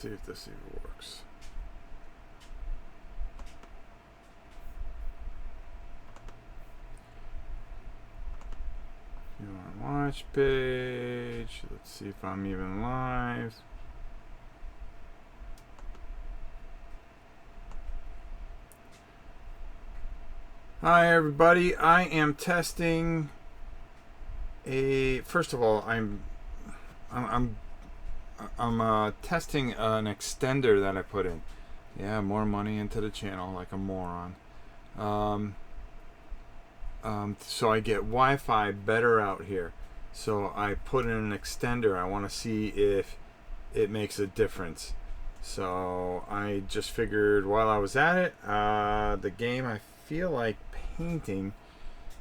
See if this even works. You on watch page. Let's see if I'm even live. Hi everybody. I am testing a. First of all, I'm testing an extender that I put in. Yeah, more money into the channel like a moron. So I get Wi-Fi better out here. So I put in an extender. I want to see if it makes a difference. So I just figured while I was at it, the game I feel like painting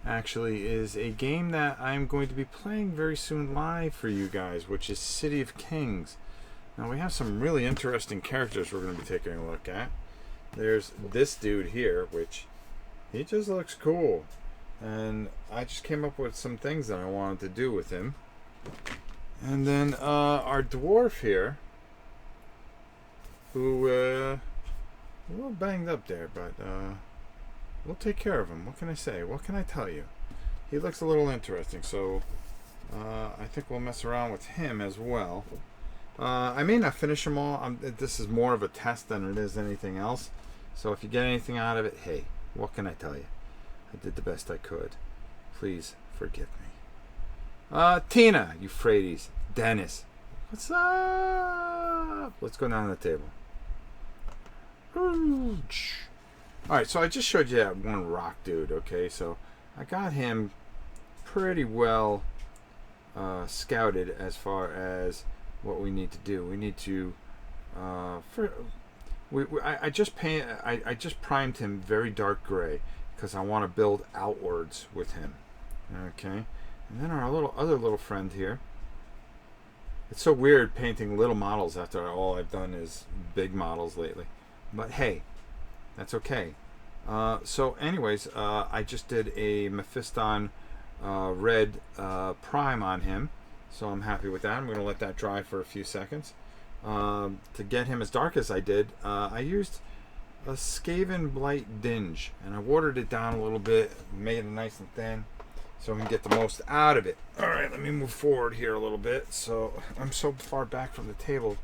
actually is a game that I'm going to be playing very soon live for you guys, which is City of Kings. Now we have some really interesting characters we're going to be taking a look at. There's this dude here, which he just looks cool. And I just came up with some things that I wanted to do with him. And then our dwarf here, who a little banged up there, but we'll take care of him. What can I say? What can I tell you? He looks a little interesting, so I think we'll mess around with him as well. I may not finish them all. This is more of a test than it is anything else. So if you get anything out of it, hey, what can I tell you? I did the best I could. Please forgive me. Tina, Euphrates, Dennis, what's up? Let's go down to the table. Alright, so I just showed you that one rock dude, okay? So I got him pretty well scouted as far as what we need to do. We need to I just primed him very dark gray because I want to build outwards with him. Okay, and then our other little friend here. It's so weird painting little models after all I've done is big models lately, but hey, that's okay. So anyways, I just did a Mephiston red prime on him, so I'm happy with that. I'm going to let that dry for a few seconds. To get him as dark as I did, I used a Skaven Blight Dinge, and I watered it down a little bit, made it nice and thin, so we can get the most out of it. Alright, let me move forward here a little bit. So I'm so far back from the table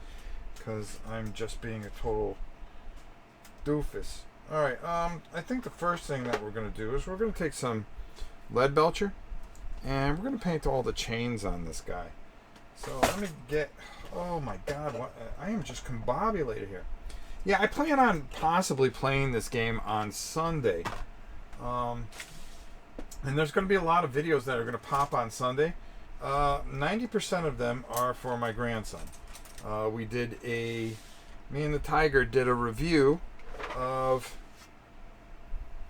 because I'm just being a total doofus. Alright, I think the first thing that we're going to do is we're going to take some lead belcher, and we're going to paint all the chains on this guy. So I'm going to get... Oh my god, what, I am just combobulated here. Yeah, I plan on possibly playing this game on Sunday. And there's going to be a lot of videos that are going to pop on Sunday. 90% of them are for my grandson. Me and the Tiger did a review of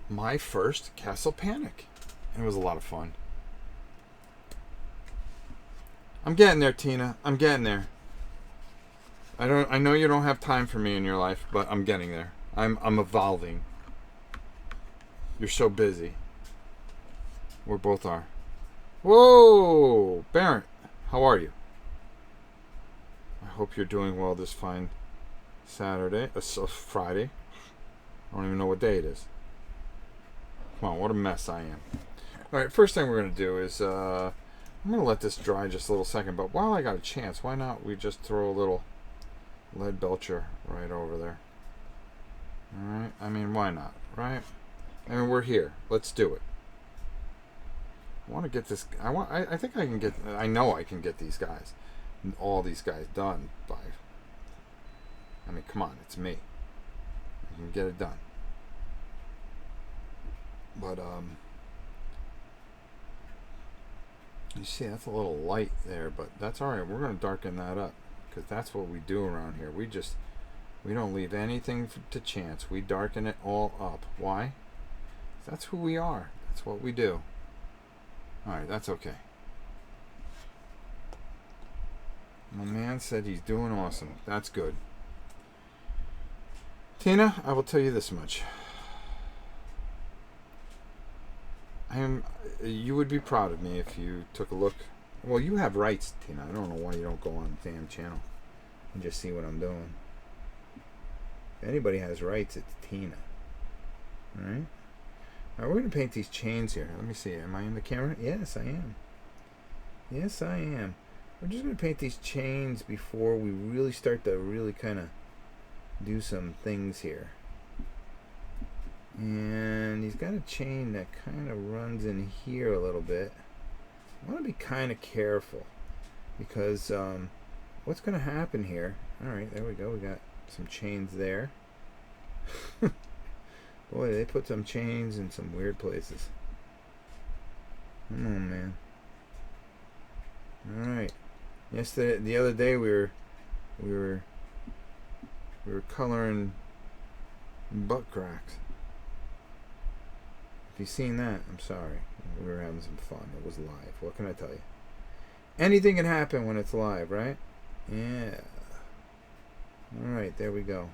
my first Castle Panic. And it was a lot of fun. I'm getting there, Tina. I'm getting there. I know you don't have time for me in your life, but I'm getting there. I'm evolving. You're so busy. We both are. Whoa, Barrett, how are you? I hope you're doing well this fine Saturday, Friday. I don't even know what day it is. Come on, what a mess I am. All right, first thing we're gonna do is I'm gonna let this dry just a little second. But while I got a chance, why not we just throw a little lead belcher right over there? All right, I mean, why not, right? I mean, we're here. Let's do it. I want to get this. I think I can get. I know I can get these guys, all these guys done by. I mean, come on, it's me. I can get it done. But you see, that's a little light there, but that's all right. We're going to darken that up because that's what we do around here. We don't leave anything to chance. We darken it all up. Why? That's who we are. That's what we do. All right, that's okay. My man said he's doing awesome. That's good. Tina, I will tell you this much. You would be proud of me if you took a look. Well, you have rights, Tina. I don't know why you don't go on the damn channel and just see what I'm doing. If anybody has rights, it's Tina. All right. All right, we're going to paint these chains here. Let me see. Am I in the camera? Yes, I am. Yes, I am. We're just going to paint these chains before we really start to really kind of do some things here. And he's got a chain that kind of runs in here a little bit. I want to be kind of careful because what's going to happen here? All right, there we go. We got some chains there. Boy, they put some chains in some weird places. Come on, man. All right. Yesterday, the other day, we were coloring butt cracks. If you've seen that, I'm sorry. We were having some fun. It was live. What can I tell you? Anything can happen when it's live, right? Yeah. All right, there we go.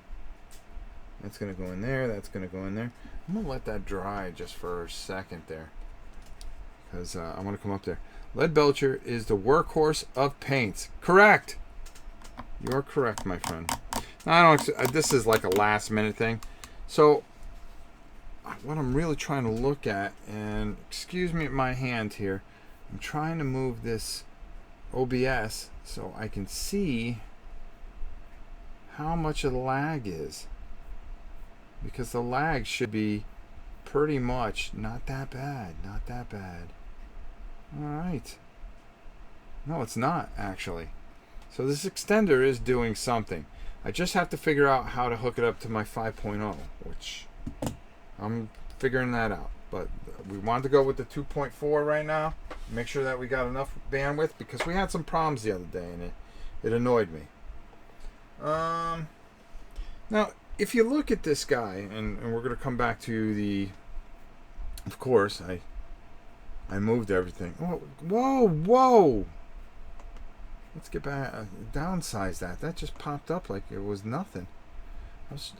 That's going to go in there. That's going to go in there. I'm going to let that dry just for a second there. Because I want to come up there. Lead Belcher is the workhorse of paints. Correct. You're correct, my friend. Now, this is like a last minute thing. So, what I'm really trying to look at, and excuse me my hand here, I'm trying to move this OBS so I can see how much a lag is. Because the lag should be pretty much not that bad. Not that bad. Alright. No, it's not, actually. So this extender is doing something. I just have to figure out how to hook it up to my 5.0, which I'm figuring that out. But we wanted to go with the 2.4 right now. Make sure that we got enough bandwidth because we had some problems the other day and it annoyed me. Now, if you look at this guy, and we're going to come back to the... Of course, I moved everything. Oh, whoa! Let's get back. Downsize that. That just popped up like it was nothing.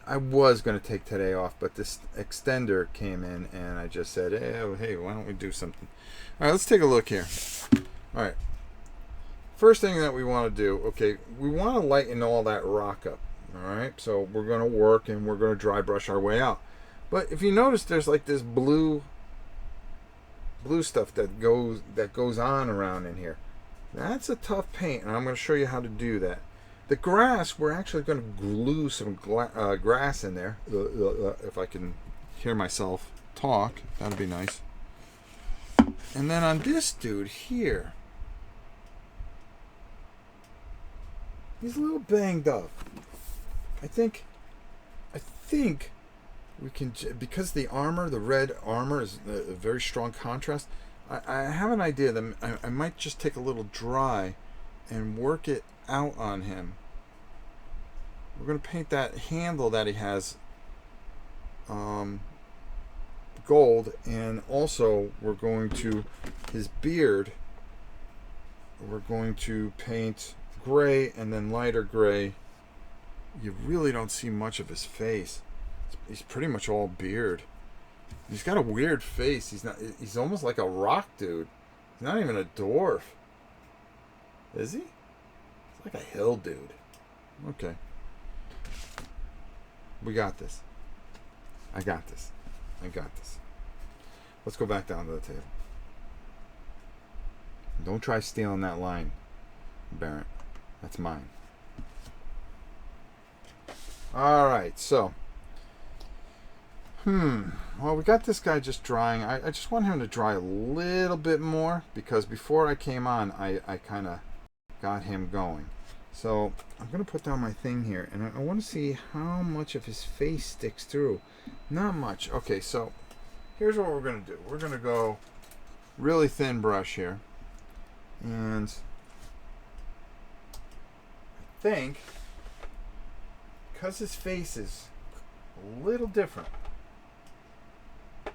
I was going to take today off, but this extender came in, and I just said, hey, why don't we do something? All right, let's take a look here. All right. First thing that we want to do, okay, we want to lighten all that rock up. All right, so we're going to work, and we're going to dry brush our way out. But if you notice, there's like this blue stuff that goes on around in here. That's a tough paint, and I'm going to show you how to do that. The grass, we're actually going to glue some grass in there. If I can hear myself talk, that'd be nice. And then on this dude here, he's a little banged up. I think we can, because the armor, the red armor is a very strong contrast. I have an idea that I might just take a little dry and work it out on him. We're going to paint that handle that he has gold, and also we're going to, his beard, we're going to paint gray and then lighter gray. You really don't see much of his face. He's pretty much all beard. He's got a weird face. He's almost like a rock dude. He's not even a dwarf. Is he? He's like a hill dude. Okay. We got this. I got this. Let's go back down to the table. Don't try stealing that line, Barrett. That's mine. Alright, so. Well, we got this guy just drying. I just want him to dry a little bit more because before I came on, I kind of got him going. So I'm going to put down my thing here, and I want to see how much of his face sticks through. Not much. Okay, so here's what we're going to do. We're going to go really thin brush here. And I think, because his face is a little different, it's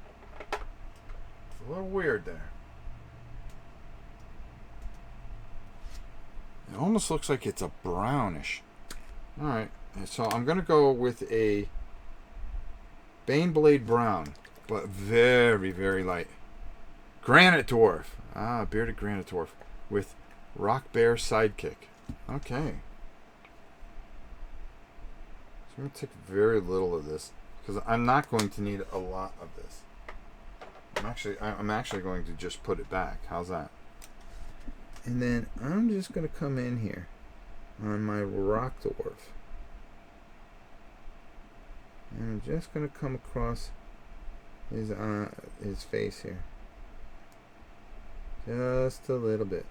a little weird there. It almost looks like it's a brownish. Alright, so I'm going to go with a Baneblade brown, but very, very light. Granite Dwarf. Bearded Granite Dwarf with Rock Bear Sidekick. Okay. I'm going to take very little of this because I'm not going to need a lot of this. I'm actually going to just put it back. How's that? And then I'm just going to come in here on my rock dwarf. And I'm just going to come across his face here. Just a little bit.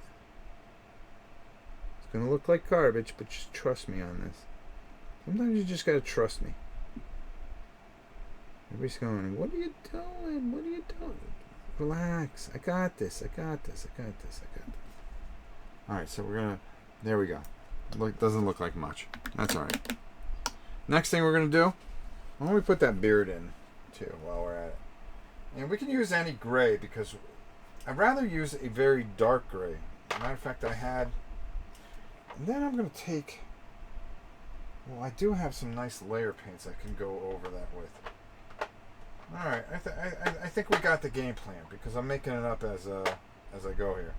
It's going to look like garbage, but just trust me on this. Sometimes you just got to trust me. Everybody's going, what are you doing? What are you doing? Relax. I got this. I got this. I got this. I got this. Alright, so we're going to... There we go. Doesn't look like much. That's alright. Next thing we're going to do... Why don't we put that beard in, too, while we're at it. And we can use any gray, because I'd rather use a very dark gray. Matter of fact, I had... And then I'm going to take... Well, I do have some nice layer paints I can go over that with. Alright, I think we got the game plan, because I'm making it up as I go here.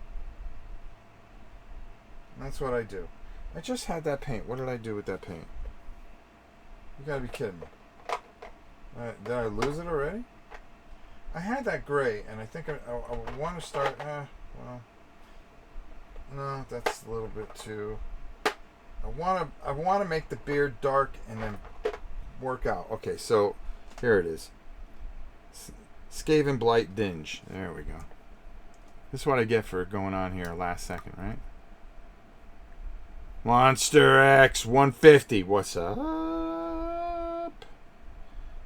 And that's what I do. I just had that paint. What did I do with that paint? You gotta be kidding me. Did I lose it already? I had that gray, and I think I want to start... well... No, that's a little bit too... I want to make the beard dark and then work out. Okay, so here it is. Skaven Blight Dinge. There we go. This is what I get for going on here last second, right? Monster X 150. What's up?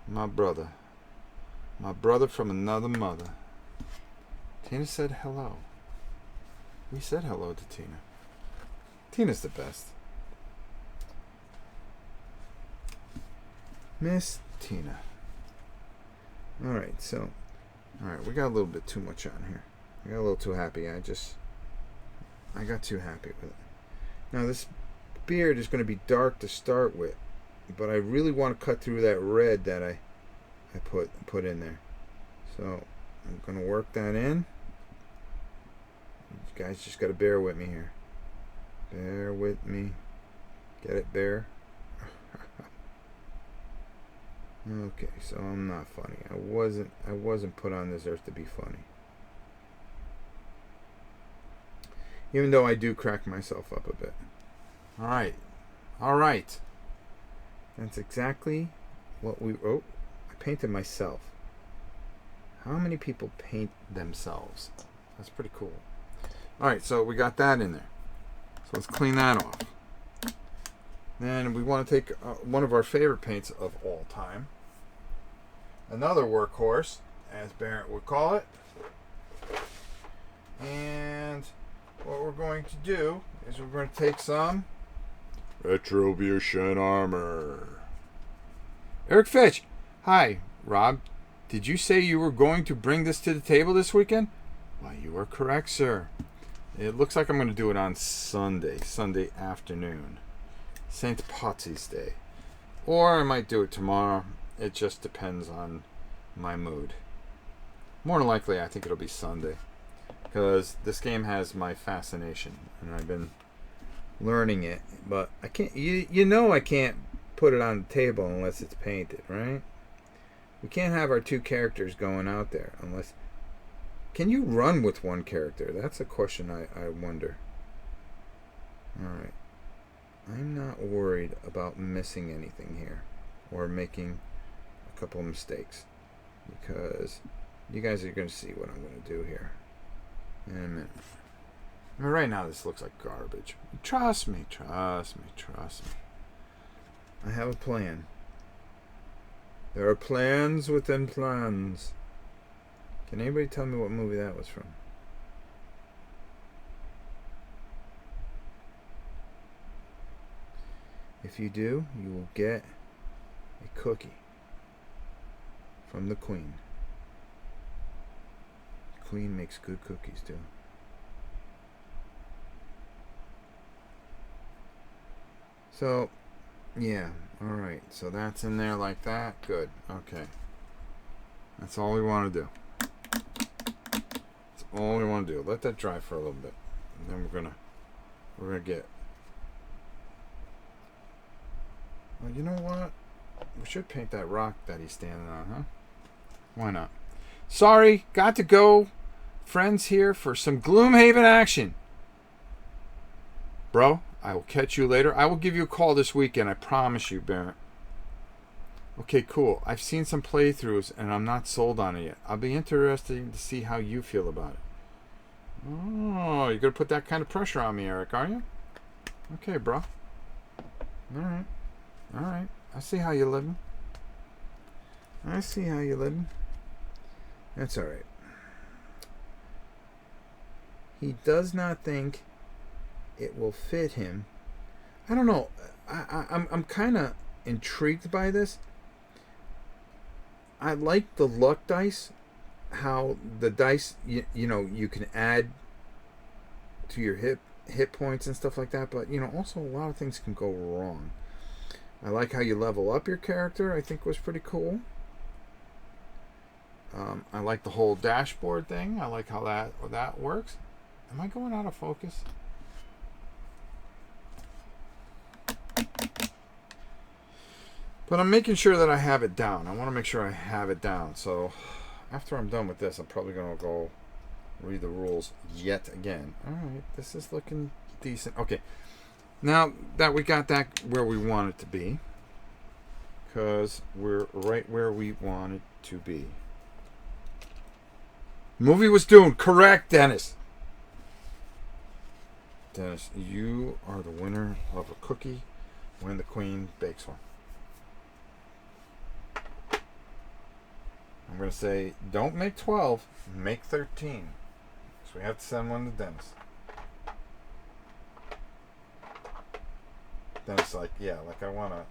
My brother. My brother from another mother. Tina said hello. We said hello to Tina. Tina's the best. Miss Tina. Alright, so... Alright, we got a little bit too much on here. I got a little too happy. I got too happy with it. Now, this beard is going to be dark to start with. But I really want to cut through that red that I put in there. So, I'm going to work that in. You guys just got to bear with me here. Bear with me. Get it, bear? Okay, so I'm not funny. I wasn't put on this earth to be funny. Even though I do crack myself up a bit. Alright. Alright. That's exactly what we... Oh, I painted myself. How many people paint themselves? That's pretty cool. Alright, so we got that in there. So let's clean that off. Then we want to take one of our favorite paints of all time. Another workhorse, as Barrett would call it. And what we're going to do is we're going to take some Retribution Armor. Eric Fitch. Hi, Rob. Did you say you were going to bring this to the table this weekend? Why, you are correct, sir. It looks like I'm going to do it on Sunday afternoon. St. Patsy's Day. Or I might do it tomorrow. It just depends on my mood. More than likely, I think it'll be Sunday. Because this game has my fascination. And I've been learning it. But I can't... You know I can't put it on the table unless it's painted, right? We can't have our two characters going out there unless... Can you run with one character? That's a question I wonder. Alright. I'm not worried about missing anything here or making a couple of mistakes because you guys are going to see what I'm going to do here in a minute. I mean, right now this looks like garbage. Trust me, trust me, trust me. I have a plan. There are plans within plans. Can anybody tell me what movie that was from? If you do, you will get a cookie from the Queen. The Queen makes good cookies too. So, yeah, alright. So that's in there like that. Good. Okay. That's all we want to do. That's all we want to do. Let that dry for a little bit. And then we're gonna get... Well, you know what? We should paint that rock that he's standing on, huh? Why not? Sorry, got to go. Friends here for some Gloomhaven action. Bro, I will catch you later. I will give you a call this weekend. I promise you, Barrett. Okay, cool. I've seen some playthroughs and I'm not sold on it yet. I'll be interested to see how you feel about it. Oh, you're going to put that kind of pressure on me, Eric, are you? Okay, bro. Alright. Alright. I see how you're living. I see how you're living. That's alright. He does not think it will fit him. I don't know. I'm kind of intrigued by this. I like the luck dice. How the dice, you know, you can add to your hit points and stuff like that. But, you know, also a lot of things can go wrong. I like how you level up your character. I think was pretty cool. I like the whole dashboard thing. I like how that works. Am I going out of focus? But I'm making sure that I have it down. I want to make sure I have it down. So after I'm done with this, I'm probably going to go read the rules yet again. All right, this is looking decent. Okay, now that we got that where we want it to be, because we're right where we want it to be. Movie was doomed. Correct, Dennis. Dennis, you are the winner of a cookie when the queen bakes one. I'm going to say, don't make 12, make 13. So we have to send one to Dennis. Dennis like, yeah, like I want a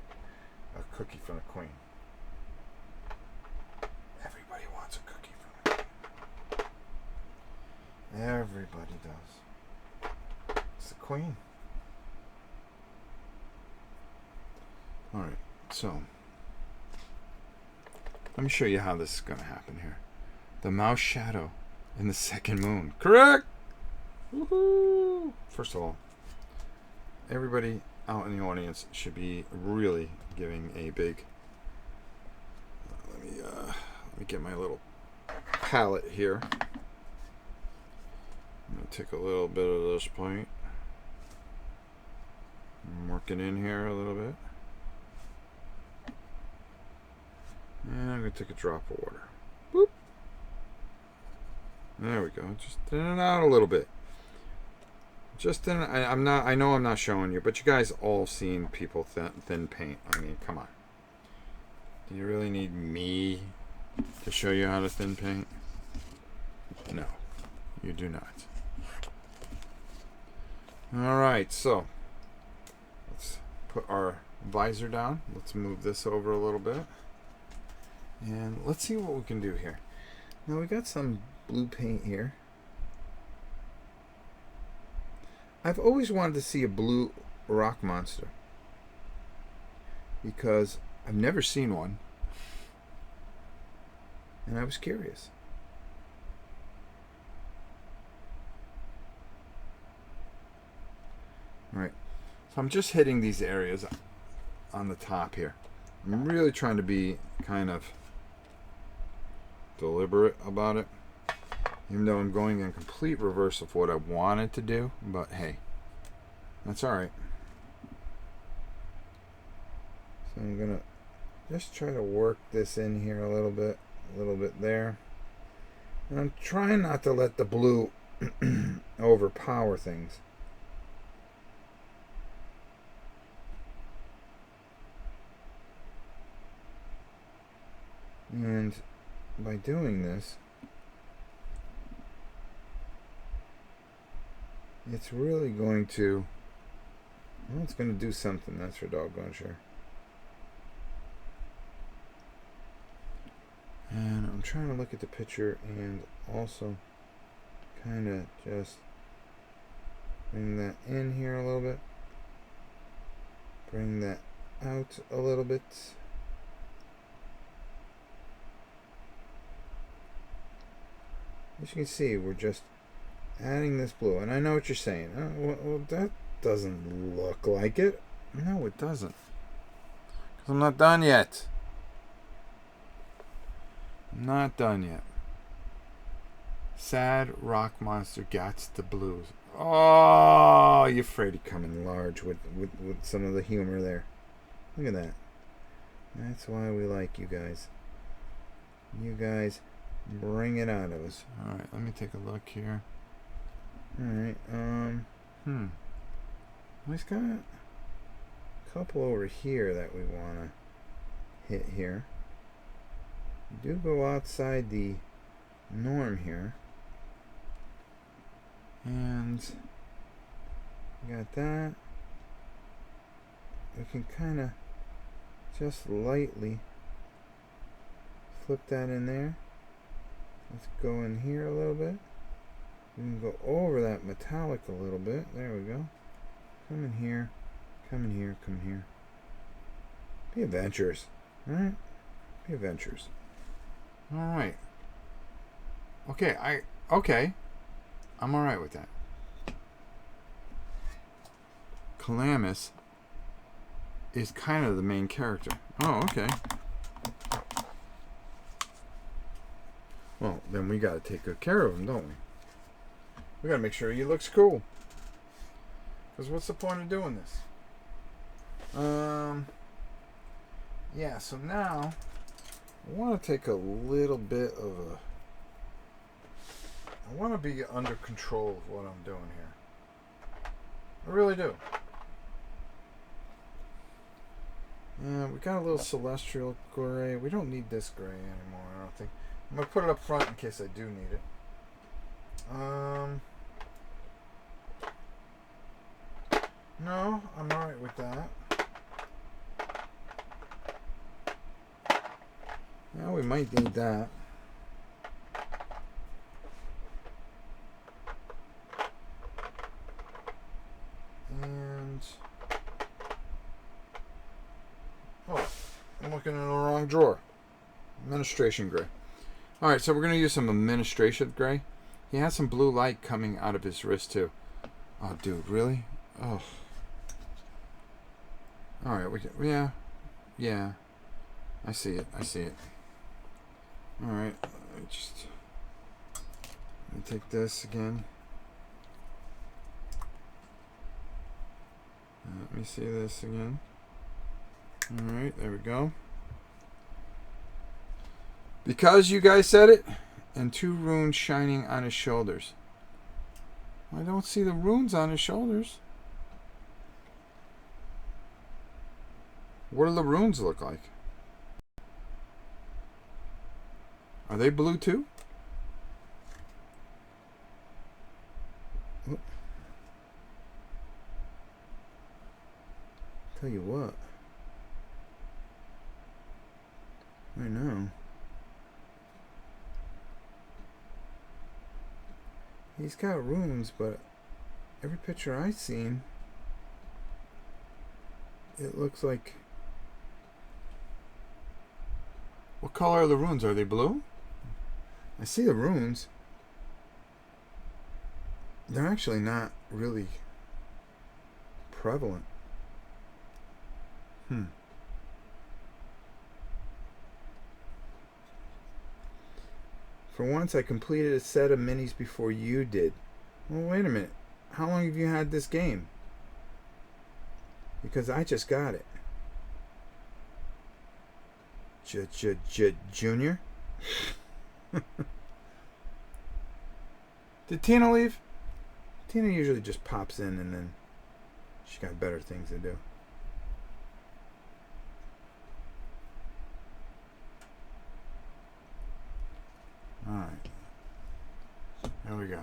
cookie from the queen. Everybody wants a cookie from the queen. Everybody does. It's the queen. Alright, so let me show you how this is going to happen here. The mouse shadow in the second moon. Correct! Woohoo! First of all, everybody out in the audience should be really giving a big... let me get my little palette here. I'm going to take a little bit of this paint. Work it in here a little bit. And I'm going to take a drop of water. Boop. There we go. Just thin it out a little bit. Just thin. I know I'm not showing you, but you guys all seen people thin paint. I mean, come on. Do you really need me to show you how to thin paint? No, you do not. All right, so let's put our visor down. Let's move this over a little bit. And let's see what we can do here. Now we got some blue paint here. I've always wanted to see a blue rock monster because I've never seen one. And I was curious. Alright, so I'm just hitting these areas on the top here. I'm really trying to be kind of deliberate about it, even though I'm going in complete reverse of what I wanted to do, but hey, that's alright. So I'm gonna just try to work this in here a little bit there, and I'm trying not to let the blue overpower things. And by doing this, it's really going to, well, it's going to do something, that's for doggone sure. And I'm trying to look at the picture and also kind of just bring that in here a little bit, bring that out a little bit. As you can see, we're just adding this blue. And I know what you're saying. Well, that doesn't look like it. No, it doesn't. Because I'm not done yet. Not done yet. Sad rock monster gets the blues. Oh, you're afraid to come in large with some of the humor there. Look at that. That's why we like you guys. You guys bring it out of us. Alright, let me take a look here. Alright, he's got a couple over here that we want to hit here. We do go outside the norm here. And we got that. We can kind of just lightly flip that in there. Let's go in here a little bit. We can go over that metallic a little bit. There we go. Come in here. Come in here. Come in here. Be adventurous. Alright? Be adventurous. Alright. Okay, I'm alright with that. Calamus is kind of the main character. Oh, okay. Well, then we gotta take good care of him, don't we? We gotta make sure he looks cool. Because what's the point of doing this? Yeah, so now I want to take a little bit of a... I want to be under control of what I'm doing here. I really do. Yeah, we got a little celestial gray. We don't need this gray anymore, I don't think. I'm going to put it up front in case I do need it. No, I'm alright with that. Yeah, we might need that. And... oh, I'm looking in the wrong drawer. Administration gray. Alright, so we're going to use some administration gray. He has some blue light coming out of his wrist too. Oh, dude, really? Oh. Alright, yeah. I see it. Alright, let me take this again. Let me see this again. Alright, there we go. Because you guys said it, and 2 runes shining on his shoulders. I don't see the runes on his shoulders. What do the runes look like? Are they blue too? Oh. Tell you what. I know. He's got runes, but every picture I've seen, it looks like... What color are the runes? Are they blue? I see the runes. They're actually not really prevalent. For once, I completed a set of minis before you did. Well, wait a minute. How long have you had this game? Because I just got it. Junior? Did Tina leave? Tina usually just pops in and then she got better things to do. Alright. There we go.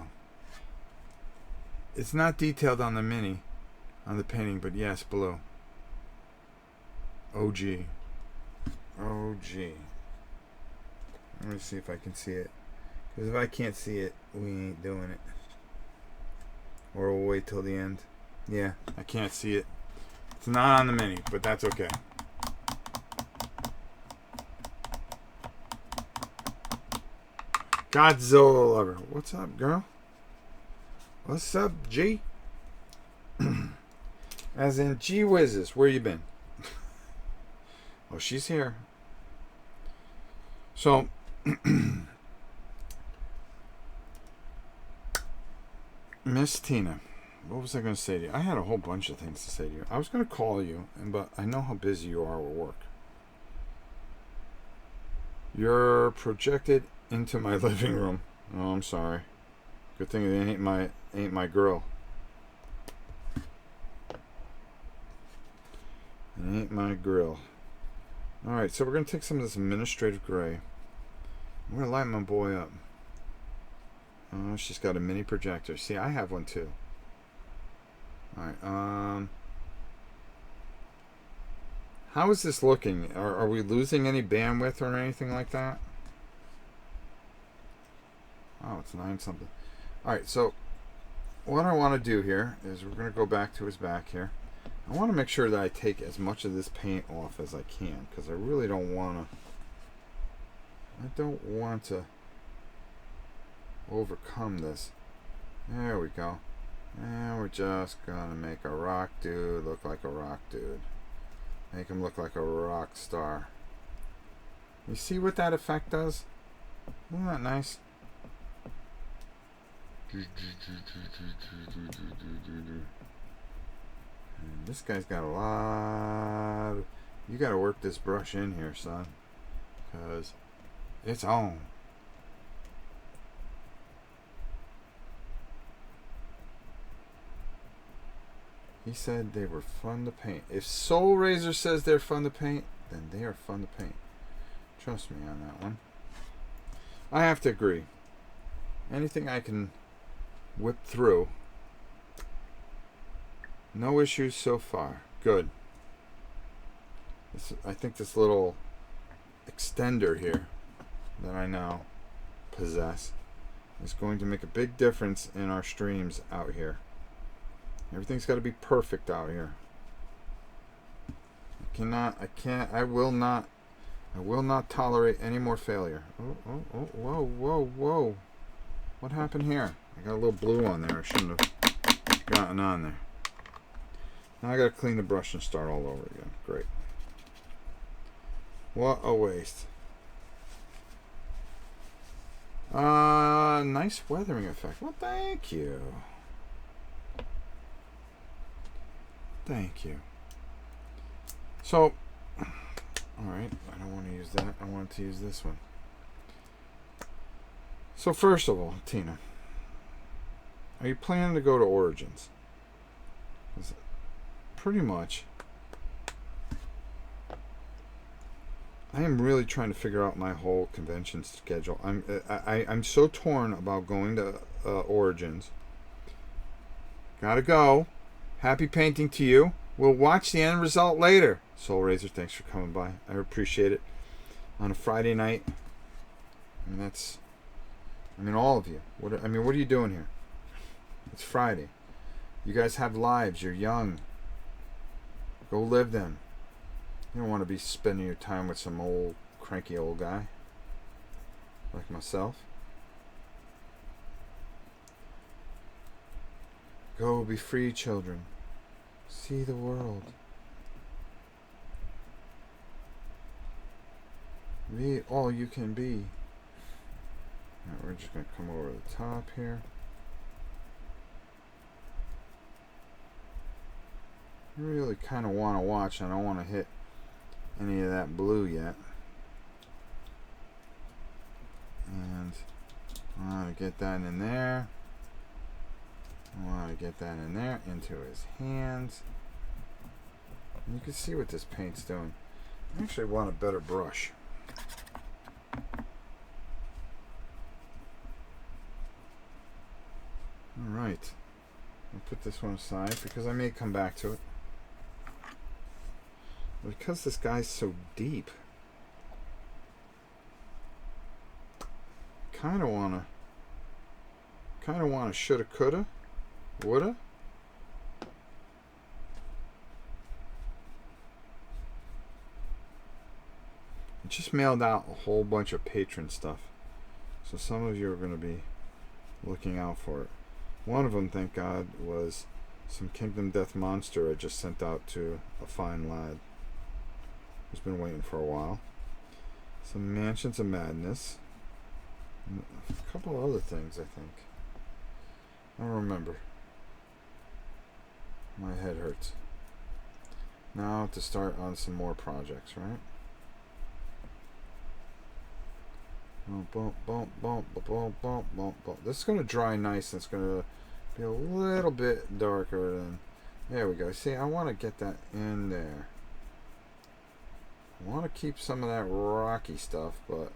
It's not detailed on the mini, on the painting, but yes, blue. OG. Let me see if I can see it. Because if I can't see it, we ain't doing it. Or we'll wait till the end. Yeah, I can't see it. It's not on the mini, but that's okay. Godzilla lover. What's up, girl? What's up, G? As in, gee whizzes, where you been? Oh, she's here. So, Miss Tina, what was I going to say to you? I had a whole bunch of things to say to you. I was going to call you, but I know how busy you are with work. You're projected into my living room. Oh, I'm sorry. Good thing it ain't my grill. It ain't my grill. Alright, so we're going to take some of this administrative gray. I'm going to light my boy up. Oh, she's got a mini projector. See, I have one too. Alright, how is this looking? Are we losing any bandwidth or anything like that? Oh, it's 9 something. Alright, so what I want to do here is we're going to go back to his back here. I want to make sure that I take as much of this paint off as I can, because I really don't want to overcome this. There we go. And we're just going to make a rock dude look like a rock dude. Make him look like a rock star. You see what that effect does? Isn't that nice? And this guy's got a lot of, you got to work this brush in here, son, because it's on. He said they were fun to paint. If Soul Razor says they're fun to paint, then they are fun to paint. Trust me on that one. I have to agree. Anything I can whip through. No issues so far. Good. I think this little extender here that I now possess is going to make a big difference in our streams out here. Everything's got to be perfect out here. I will not tolerate any more failure. Whoa. What happened here? I got a little blue on there. I shouldn't have gotten on there. Now I got to clean the brush and start all over again. Great. What a waste. Nice weathering effect. Well, thank you. Thank you. So, alright, I don't want to use that. I wanted to use this one. So first of all, Tina, are you planning to go to Origins? Pretty much, I am really trying to figure out my whole convention schedule. I'm so torn about going to Origins. Gotta go. Happy painting to you. We'll watch the end result later. Soul Razor, thanks for coming by. I appreciate it. On a Friday night. All of you. What are you doing here? It's Friday. You guys have lives. You're young. Go live them. You don't want to be spending your time with some old, cranky old guy like myself. Go be free, children. See the world. Be all you can be. Right, we're just going to come over the top here. Really kind of want to watch. I don't want to hit any of that blue yet. And I want to get that in there. I want to get that in there into his hands. And you can see what this paint's doing. I actually want a better brush. Alright. I'll put this one aside because I may come back to it. But because this guy's so deep, kind of wanna shoulda, coulda, woulda. I just mailed out a whole bunch of patron stuff, so some of you are going to be looking out for it. One of them, thank God, was some Kingdom Death Monster I just sent out to a fine lad who's been waiting for a while. Some Mansions of Madness. A couple of other things, I think. I don't remember. My head hurts. Now to start on some more projects, right? This is going to dry nice, and it's going to be a little bit darker than... There we go. See, I want to get that in there. I want to keep some of that rocky stuff, but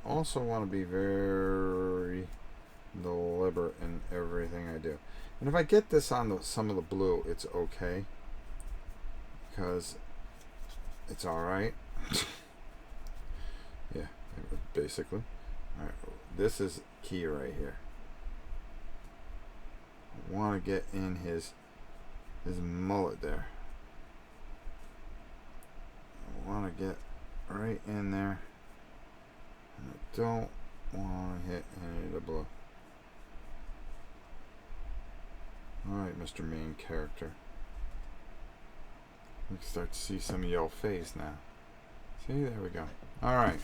I also want to be very deliberate in everything I do. And if I get this on some of the blue, it's okay, because it's alright. Yeah, basically. Alright, this is key right here. I want to get in his mullet there. I want to get right in there. And I don't want to hit any of the blue. Alright, Mr. Main Character. We can start to see some of your face now. See, there we go. Alright.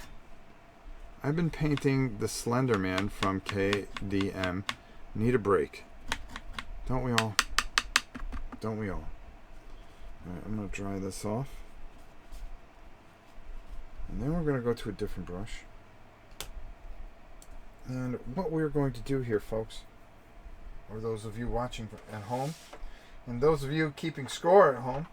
I've been painting the Slender Man from KDM. Need a break. Don't we all? Don't we all? Alright, I'm going to dry this off. And then we're going to go to a different brush. And what we're going to do here, folks, or those of you watching at home, and those of you keeping score at home,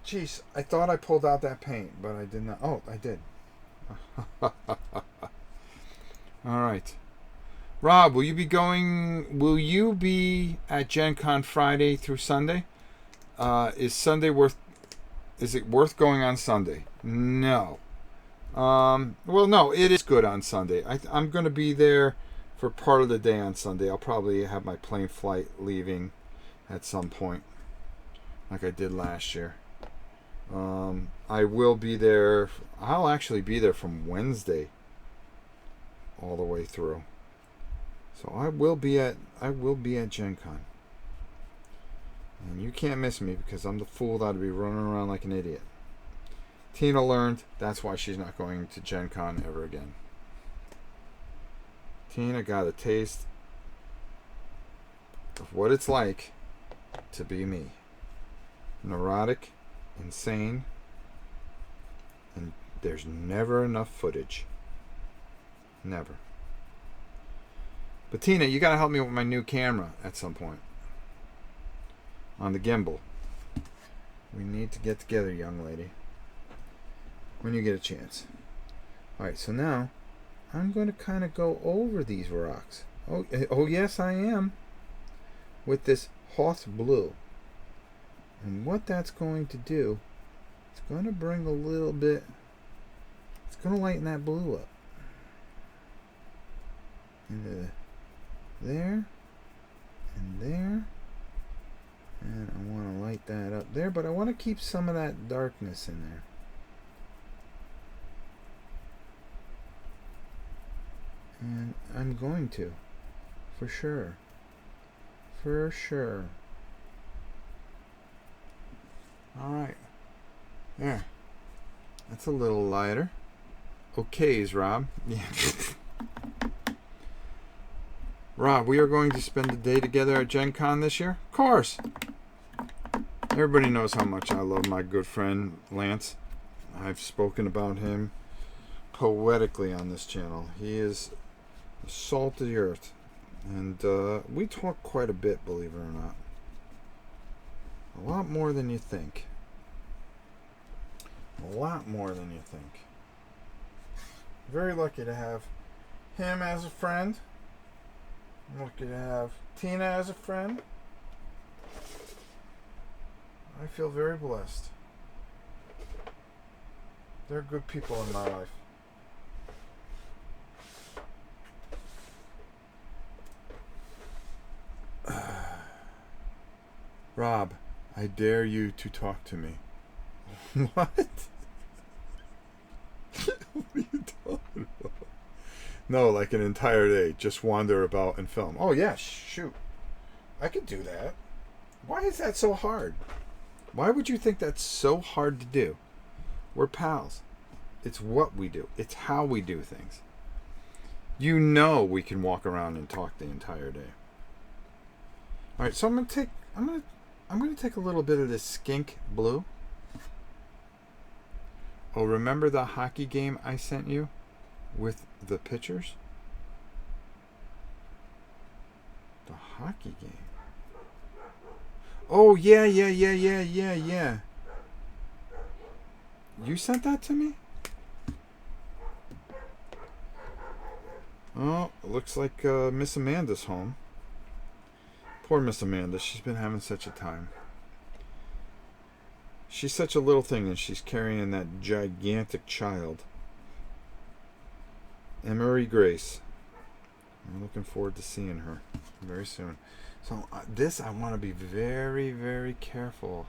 geez, I thought I pulled out that paint, but I did not. Oh, I did. All right. Rob, will you be at Gen Con Friday through Sunday? Is it worth going on Sunday? No. Well, no, it is good on Sunday. I'm going to be there for part of the day on Sunday. I'll probably have my plane flight leaving at some point, like I did last year. I will be there. I'll actually be there from Wednesday all the way through. So I will be at Gen Con. And you can't miss me because I'm the fool that'll be running around like an idiot. Tina learned, that's why she's not going to Gen Con ever again. Tina got a taste of what it's like to be me. Neurotic, insane, and there's never enough footage. Never. But Tina, you gotta help me with my new camera at some point. On the gimbal. We need to get together, young lady. When you get a chance. Alright, so now I'm going to kind of go over these rocks. Oh yes, I am. With this Hoth blue. And what that's going to do, it's going to bring a little bit, it's going to lighten that blue up. Into there, and there. And I want to light that up there, but I want to keep some of that darkness in there. And I'm going to, for sure. For sure. Alright. There. That's a little lighter. Okay's, Rob. Yeah. Rob, we are going to spend the day together at Gen Con this year? Of course. Everybody knows how much I love my good friend Lance. I've spoken about him poetically on this channel. He is the salt of the earth. And we talk quite a bit, believe it or not. A lot more than you think. A lot more than you think. Very lucky to have him as a friend. I'm lucky to have Tina as a friend. I feel very blessed. They're good people in my life. Rob, I dare you to talk to me. What? What are you talking about? No, like an entire day. Just wander about and film. Oh, yeah, shoot. I could do that. Why is that so hard? Why would you think that's so hard to do? We're pals. It's what we do. It's how we do things. You know we can walk around and talk the entire day. All right, so I'm gonna take a little bit of this skink blue. Oh, remember the hockey game I sent you with the pictures? The hockey game. Oh, yeah. You sent that to me? Oh, looks like Miss Amanda's home. Poor Miss Amanda. She's been having such a time. She's such a little thing, and she's carrying that gigantic child. Emery Grace. I'm looking forward to seeing her very soon. So this, I want to be very, very careful.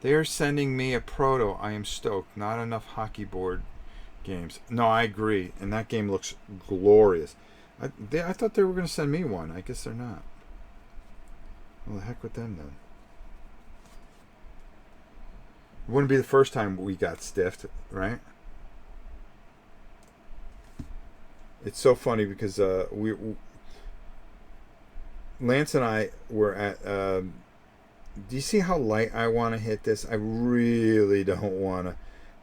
They are sending me a proto. I am stoked. Not enough hockey board games. No, I agree. And that game looks glorious. I thought they were going to send me one. I guess they're not. Well, the heck with them then. It wouldn't be the first time we got stiffed, right? It's so funny because Lance and I were at. Do you see how light I want to hit this? I really don't want to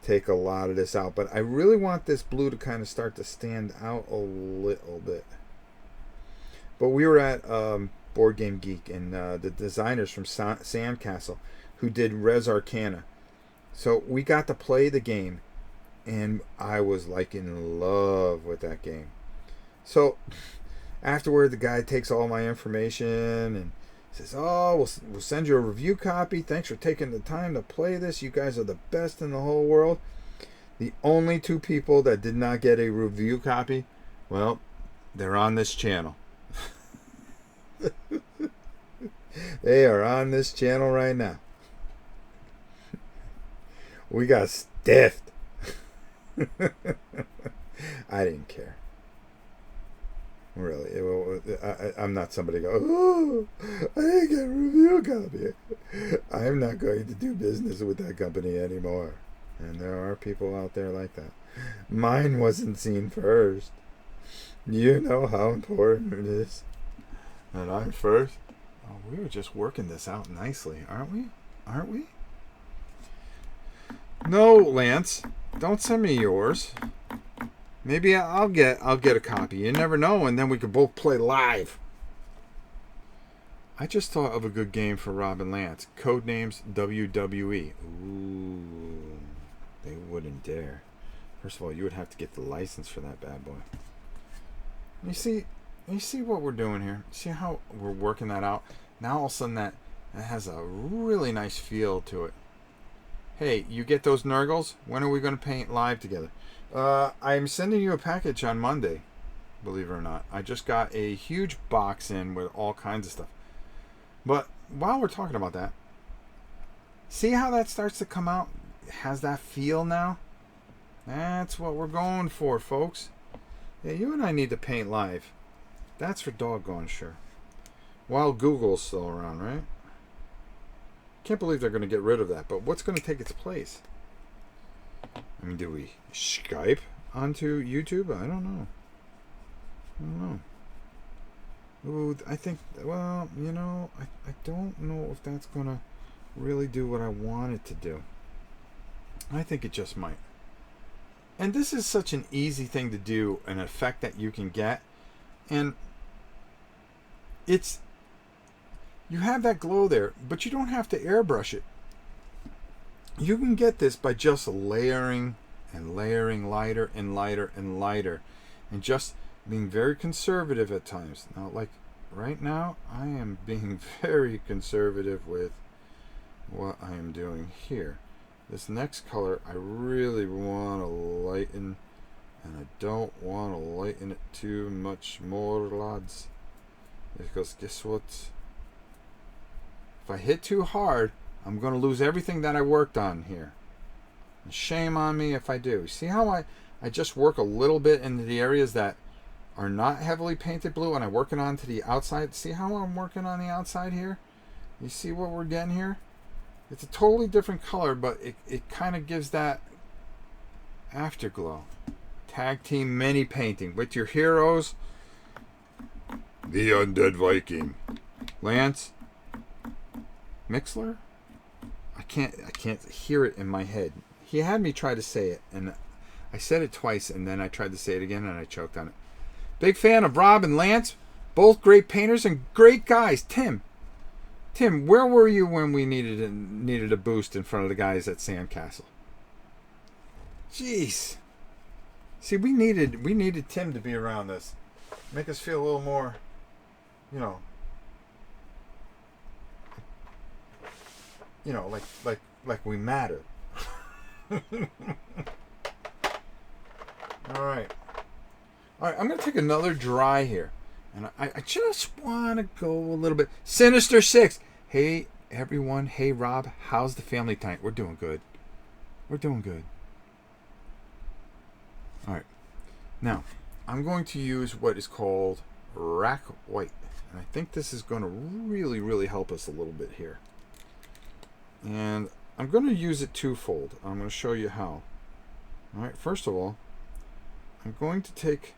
take a lot of this out, but I really want this blue to kind of start to stand out a little bit. But we were at Board Game Geek, and the designers from Sandcastle who did Res Arcana. So we got to play the game, and I was like in love with that game. So afterward, the guy takes all my information and says, "Oh, we'll send you a review copy. Thanks for taking the time to play this. You guys are the best in the whole world." The only two people that did not get a review copy, well, they're on this channel. They are on this channel right now. We got stiffed. I didn't care. Really, I'm not somebody go, "Oh, I didn't get a review copy." I'm not going to do business with that company anymore. And there are people out there like that. Mine wasn't seen first. You know how important it is. And I'm first. Oh, we were just working this out nicely, aren't we? Aren't we? No, Lance, don't send me yours. Maybe I'll get a copy. You never know, and then we could both play live. I just thought of a good game for Rob and Lance. Codenames WWE. Ooh, they wouldn't dare. First of all, you would have to get the license for that bad boy. You see what we're doing here? See how we're working that out? Now all of a sudden that has a really nice feel to it. Hey, you get those Nurgles? When are we going to paint live together? I'm sending you a package on Monday, believe it or not. I just got a huge box in with all kinds of stuff. But while we're talking about that, see how that starts to come out? It has that feel now? That's what we're going for, folks. Yeah, you and I need to paint live. That's for doggone sure. While Google's still around, right? Can't believe they're going to get rid of that, but what's going to take its place? I mean, do we Skype onto YouTube? I don't know. Ooh, I think, well, I don't know if that's going to really do what I want it to do. I think it just might. And this is such an easy thing to do, an effect that you can get. And you have that glow there, but you don't have to airbrush it. You can get this by just layering and layering lighter and lighter and lighter, and just being very conservative at times. Now, like right now, I am being very conservative with what I am doing here. This next color, I really want to lighten, and I don't want to lighten it too much more, lads. Because guess what? If I hit too hard, I'm going to lose everything that I worked on here. And shame on me if I do. See how I just work a little bit into the areas that are not heavily painted blue, and I'm working on to the outside. See how I'm working on the outside here? You see what we're getting here? It's a totally different color, but it kind of gives that afterglow. Tag team mini painting with your heroes. The Undead Viking. Lance. Mixler? I can't hear it in my head. He had me try to say it, and I said it twice, and then I tried to say it again, and I choked on it. Big fan of Rob and Lance. Both great painters and great guys. Tim, where were you when we needed a boost in front of the guys at Sandcastle? Jeez. See, we needed Tim to be around this. Make us feel a little more, like we matter. All right, I'm going to take another dry here. And I just want to go a little bit. Sinister 6. Hey, everyone. Hey, Rob. How's the family tonight? We're doing good. We're doing good. All right. Now, I'm going to use what is called rack white. And I think this is going to really, really help us a little bit here. And I'm going to use it twofold. I'm going to show you how. All right. First of all, I'm going to take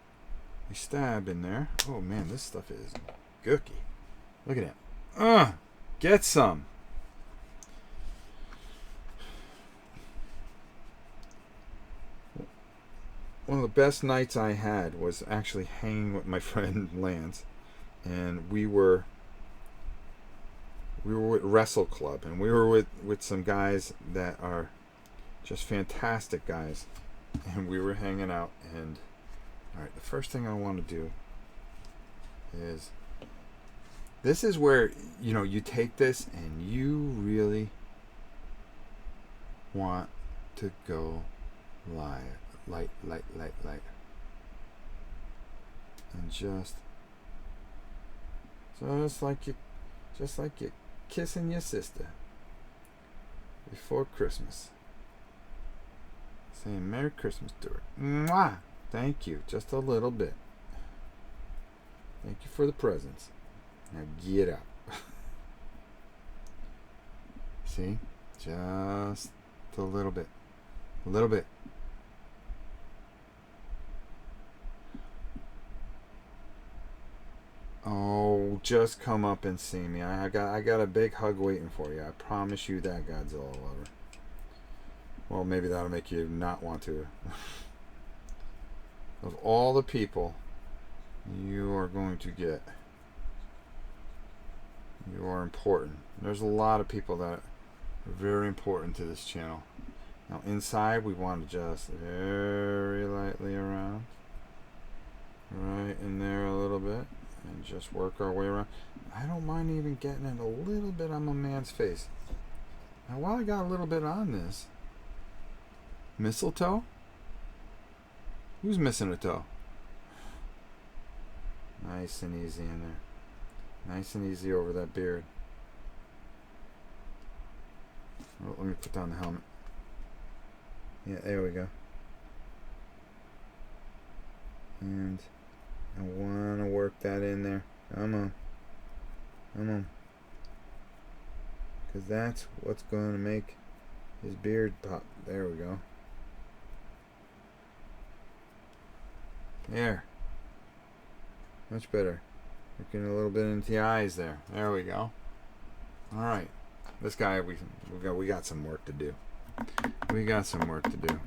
a stab in there. Oh man, this stuff is gooky. Look at that. Get some. One of the best nights I had was actually hanging with my friend Lance, and we were with Wrestle Club, and we were with some guys that are just fantastic guys, and we were hanging out. And all right, the first thing I want to do is, this is where, you take this and you really want to go light. And just like you kissing your sister before Christmas. Saying Merry Christmas to her. Mwah! Thank you. Just a little bit. Thank you for the presents. Now get up. See? Just a little bit. A little bit. Oh, just come up and see me. I got a big hug waiting for you. I promise you that, Godzilla lover. Well, maybe that'll make you not want to. Of all the people you are going to get, you are important. There's a lot of people that are very important to this channel. Now inside, we want to just very lightly around. Right in there a little bit. And just work our way around. I don't mind even getting it a little bit on my man's face. Now while I got a little bit on this, mistletoe? Who's missing a toe? Nice and easy in there. Nice and easy over that beard. Oh, let me put down the helmet. Yeah, there we go. And I want to work that in there. Come on. Come on. Because that's what's going to make his beard pop. There we go. There. Much better. Looking a little bit into the eyes there. There we go. Alright. This guy, we got some work to do. We got some work to do.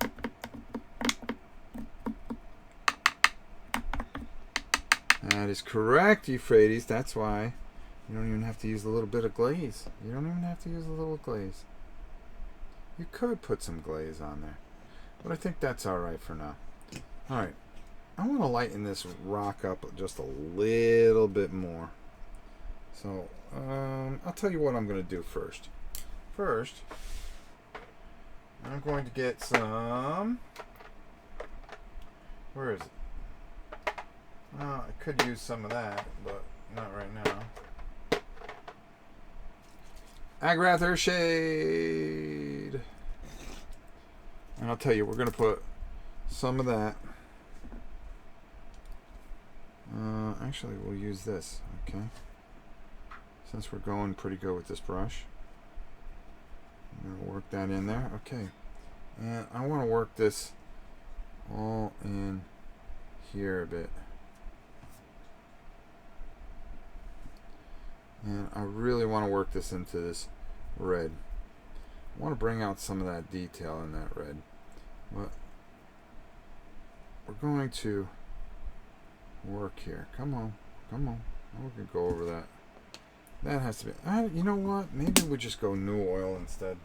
That is correct, Euphrates. That's why you don't even have to use a little bit of glaze. You don't even have to use a little glaze. You could put some glaze on there, but I think that's alright for now. Alright. I want to lighten this rock up just a little bit more. So, I'll tell you what I'm going to do first. First, I'm going to get some... Where is it? I could use some of that, but not right now. Agrath Earthshade! And I'll tell you, we're going to put some of that. Actually, we'll use this, okay? Since we're going pretty good with this brush. I'm going to work that in there. Okay. And I want to work this all in here a bit. And I really want to work this into this red. I want to bring out some of that detail in that red. But we're going to work here. Come on. Come on. We can go over that. That has to be... you know what? Maybe we just go new oil instead.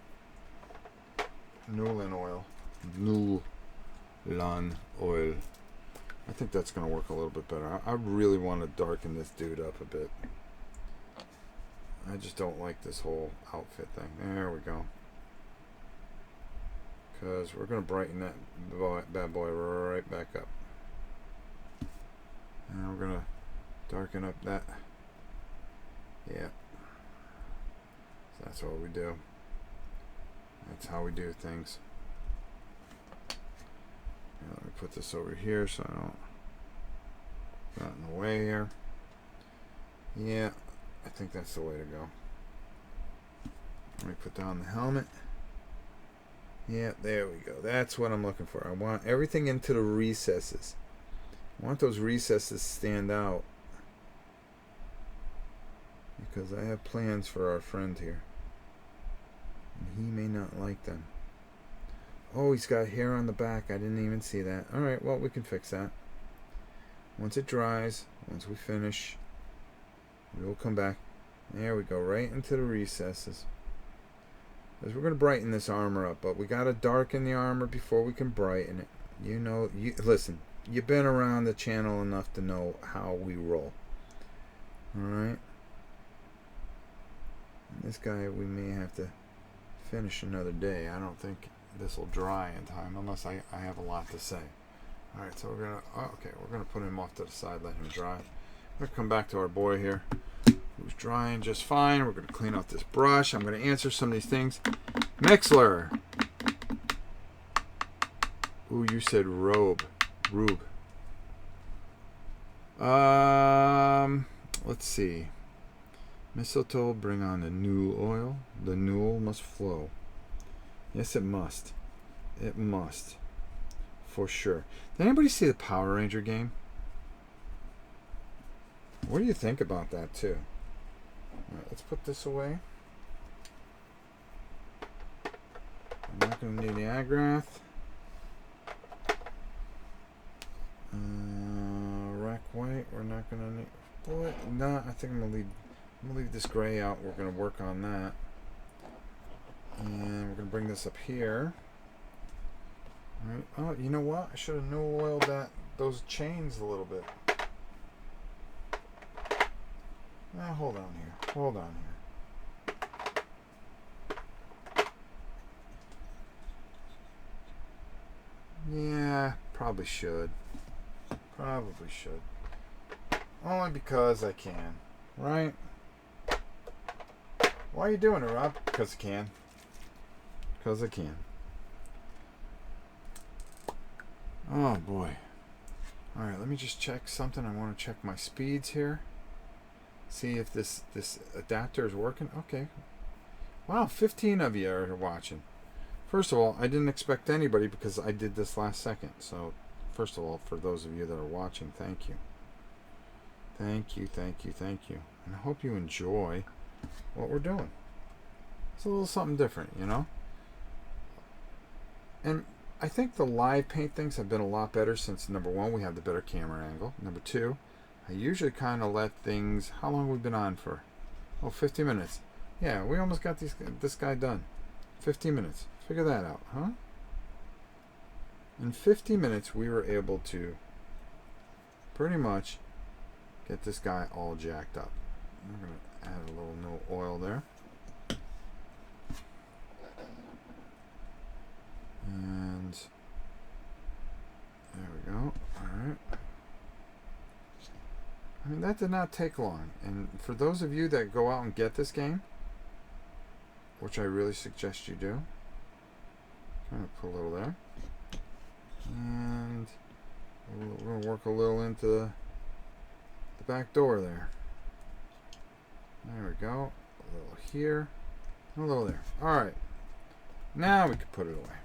Newland oil. Newland oil. I think that's going to work a little bit better. I really want to darken this dude up a bit. I just don't like this whole outfit thing. There we go. Because we're going to brighten that bad boy right back up. And we're going to darken up that. Yeah. So that's what we do. That's how we do things. Now let me put this over here so I don't get in the way here. Yeah, I think that's the way to go. Let me put down the helmet. Yeah, there we go. That's what I'm looking for. I want everything into the recesses. I want those recesses to stand out. Because I have plans for our friend here. And he may not like them. Oh, he's got hair on the back. I didn't even see that. Alright, well, we can fix that. Once it dries, once we finish, we will come back. There we go, right into the recesses. Because we're going to brighten this armor up, but we got to darken the armor before we can brighten it. You know, listen, you've been around the channel enough to know how we roll. Alright? This guy, we may have to finish another day. I don't think this will dry in time unless I have a lot to say. Alright, so we're gonna put him off to the side, let him dry. We're gonna come back to our boy here, who's drying just fine. We're gonna clean off this brush. I'm gonna answer some of these things. Mixler. Ooh, you said Rube. Let's see. Mistletoe, bring on the new oil. The newel must flow. Yes, it must. It must. For sure. Did anybody see the Power Ranger game? What do you think about that, too? Alright, let's put this away. I'm not going to need the agrath. Rack white, we're not going to need... Boy, no, I think I'm going to leave this gray out. We're going to work on that. And we're going to bring this up here. All right. Oh, you know what? I should have new oiled those chains a little bit. Now, hold on here. Hold on here. Yeah, probably should. Probably should. Only because I can. Right? Why are you doing it, Rob? Because I can. Because I can. Oh boy. Alright, let me just check something. I want to check my speeds here. See if this adapter is working. Okay. Wow, 15 of you are watching. First of all, I didn't expect anybody because I did this last second. So, first of all, for those of you that are watching, thank you. Thank you, thank you, thank you. And I hope you enjoy what we're doing. It's a little something different, you know? And I think the live paint things have been a lot better since, number one, we have the better camera angle. Number two, I usually kind of let things... How long have we been on for? Oh, 50 minutes. Yeah, we almost got this guy done. 15 minutes. Figure that out, huh? In 50 minutes, we were able to pretty much get this guy all jacked up. I'm going to add a little no oil there. And there we go. Alright. I mean, that did not take long. And for those of you that go out and get this game, which I really suggest you do, kind of put a little there. And we're going to work a little into the back door there. There we go. A little here. A little there. Alright. Now we can put it away.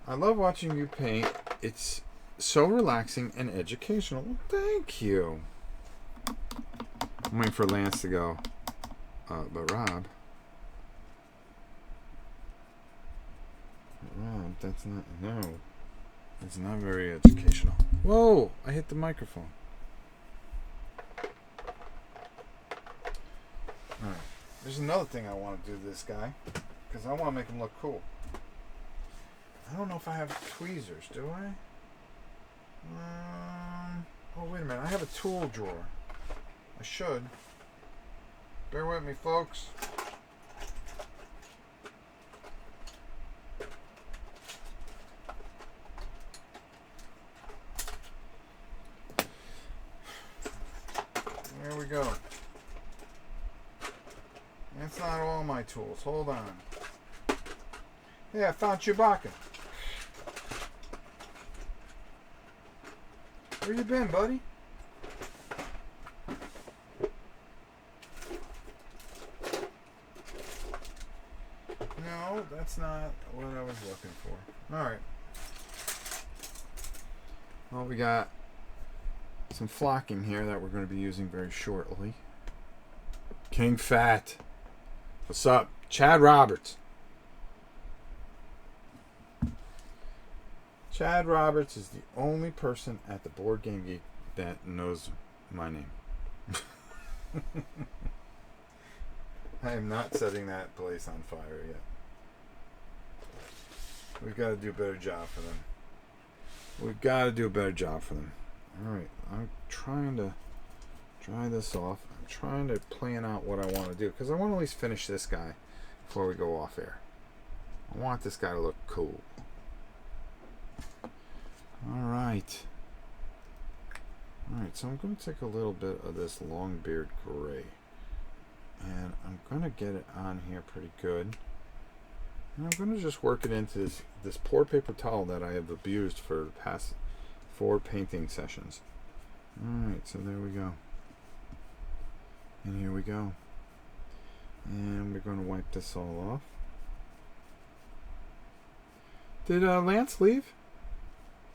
I love watching you paint. It's so relaxing and educational. Well, thank you. I'm waiting for Lance to go. But Rob, that's not, no. It's not very educational. Whoa, I hit the microphone. Alright, there's another thing I want to do to this guy. Because I want to make him look cool. I don't know if I have tweezers, do I? Oh, wait a minute. I have a tool drawer. I should. Bear with me, folks. There we go. That's not all my tools. Hold on. Hey, I found Chewbacca. Where you been, buddy? No, that's not what I was looking for. Alright. Well, we got some flocking here that we're going to be using very shortly. King Fat. What's up? Chad Roberts. Chad Roberts is the only person at the Board Game Geek that knows my name. I am not setting that place on fire yet. We've got to do a better job for them. Alright, I'm trying to dry this off. I'm trying to plan out what I want to do, because I want to at least finish this guy before we go off air. I want this guy to look cool. Alright, so I'm going to take a little bit of this Longbeard Gray, and I'm going to get it on here pretty good. And I'm going to just work it into this poor paper towel that I have abused for the past 4 painting sessions. Alright, so there we go. And here we go. And we're going to wipe this all off. Did Lance leave?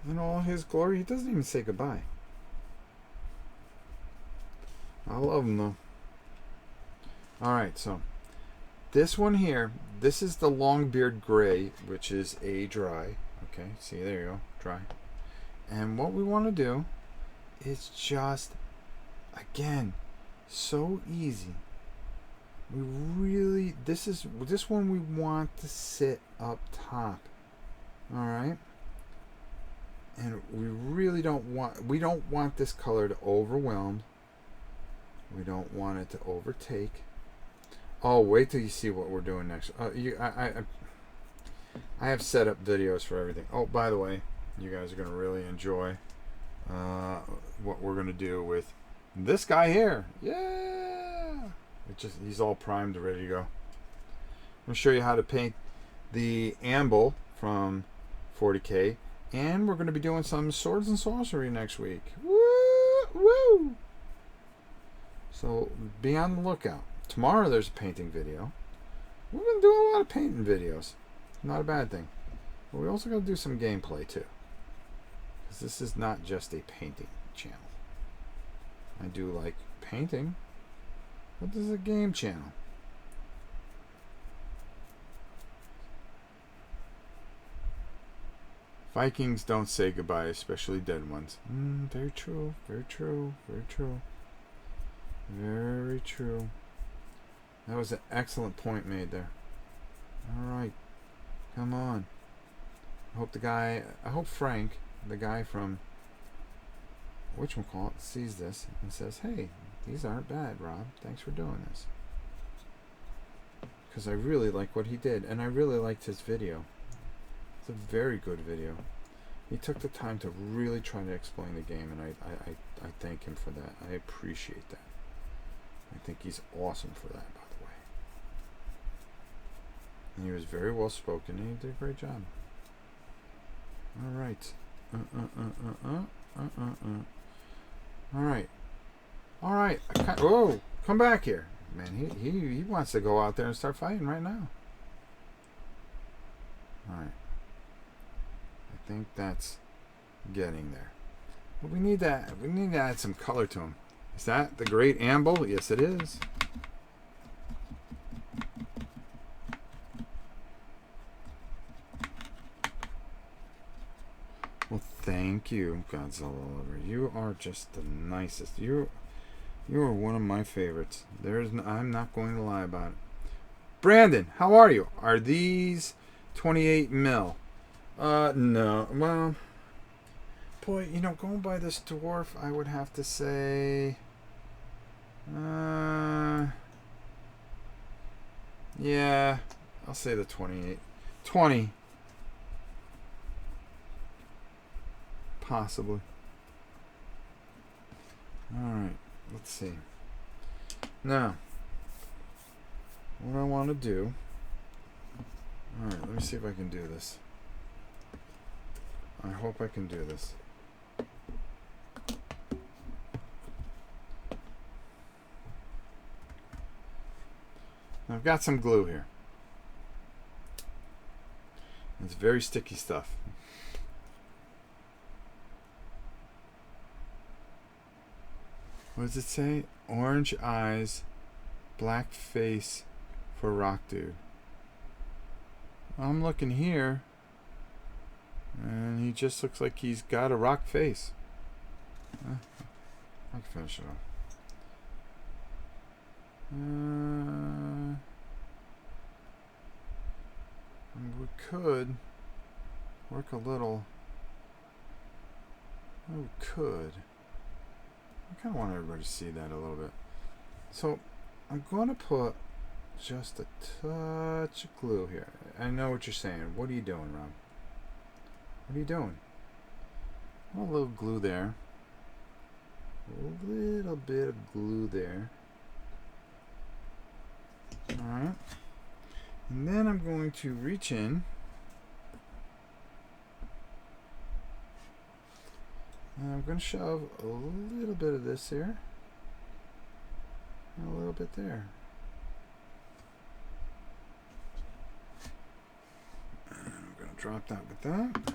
In all his glory? He doesn't even say goodbye. I love him though. Alright, so this one here, this is the Longbeard Gray, which is a dry. Okay, see, there you go, dry. And what we want to do is just, again, so easy. We really, this one we want to sit up top. Alright? And we really don't want this color to overwhelm. We don't want it to overtake. Oh, wait till you see what we're doing next. I have set up videos for everything. Oh, by the way, you guys are going to really enjoy what we're going to do with this guy here. Yeah! He's all primed and ready to go. I'm going to show you how to paint the Amble from 40K. And we're going to be doing some swords and sorcery next week. Woo! Woo! So be on the lookout. Tomorrow there's a painting video. We've been doing a lot of painting videos. Not a bad thing. But we also got to do some gameplay too. Because this is not just a painting channel. I do like painting. But this is a game channel. Vikings don't say goodbye, especially dead ones. Very true, very true, very true. Very true. That was an excellent point made there. Alright. Come on. I hope Frank, the guy from whatchamacallit, sees this and says, hey, these aren't bad, Rob. Thanks for doing this. Because I really like what he did, and I really liked his video. It's a very good video. He took the time to really try to explain the game, and I thank him for that. I appreciate that. I think he's awesome for that, by the way. And he was very well spoken, and he did a great job. Alright. Alright. Alright. Whoa! Come back here. Man, he wants to go out there and start fighting right now. Alright. I think that's getting there. But we need that. We need to add some color to him. Is that the great amble? Yes, it is. Well, thank you, Godzilla Lover. You are just the nicest. You are one of my favorites. I'm not going to lie about it. Brandon, how are you? Are these 28 mil? No. Well, boy, going by this dwarf, I would have to say, yeah, I'll say the 28. 20. Possibly. Alright, let's see. Now, what I want to do. Alright, let me see if I can do this. I hope I can do this. Now, I've got some glue here. It's very sticky stuff. What does it say? Orange eyes, black face for rock dude. I'm looking here, and he just looks like he's got a rock face. I can finish it off. We could work a little. We could. I kind of want everybody to see that a little bit. So I'm going to put just a touch of glue here. I know what you're saying. What are you doing, Rob? What are you doing? A little glue there. A little bit of glue there. Alright. And then I'm going to reach in. And I'm going to shove a little bit of this here. And a little bit there. And I'm going to drop that with that.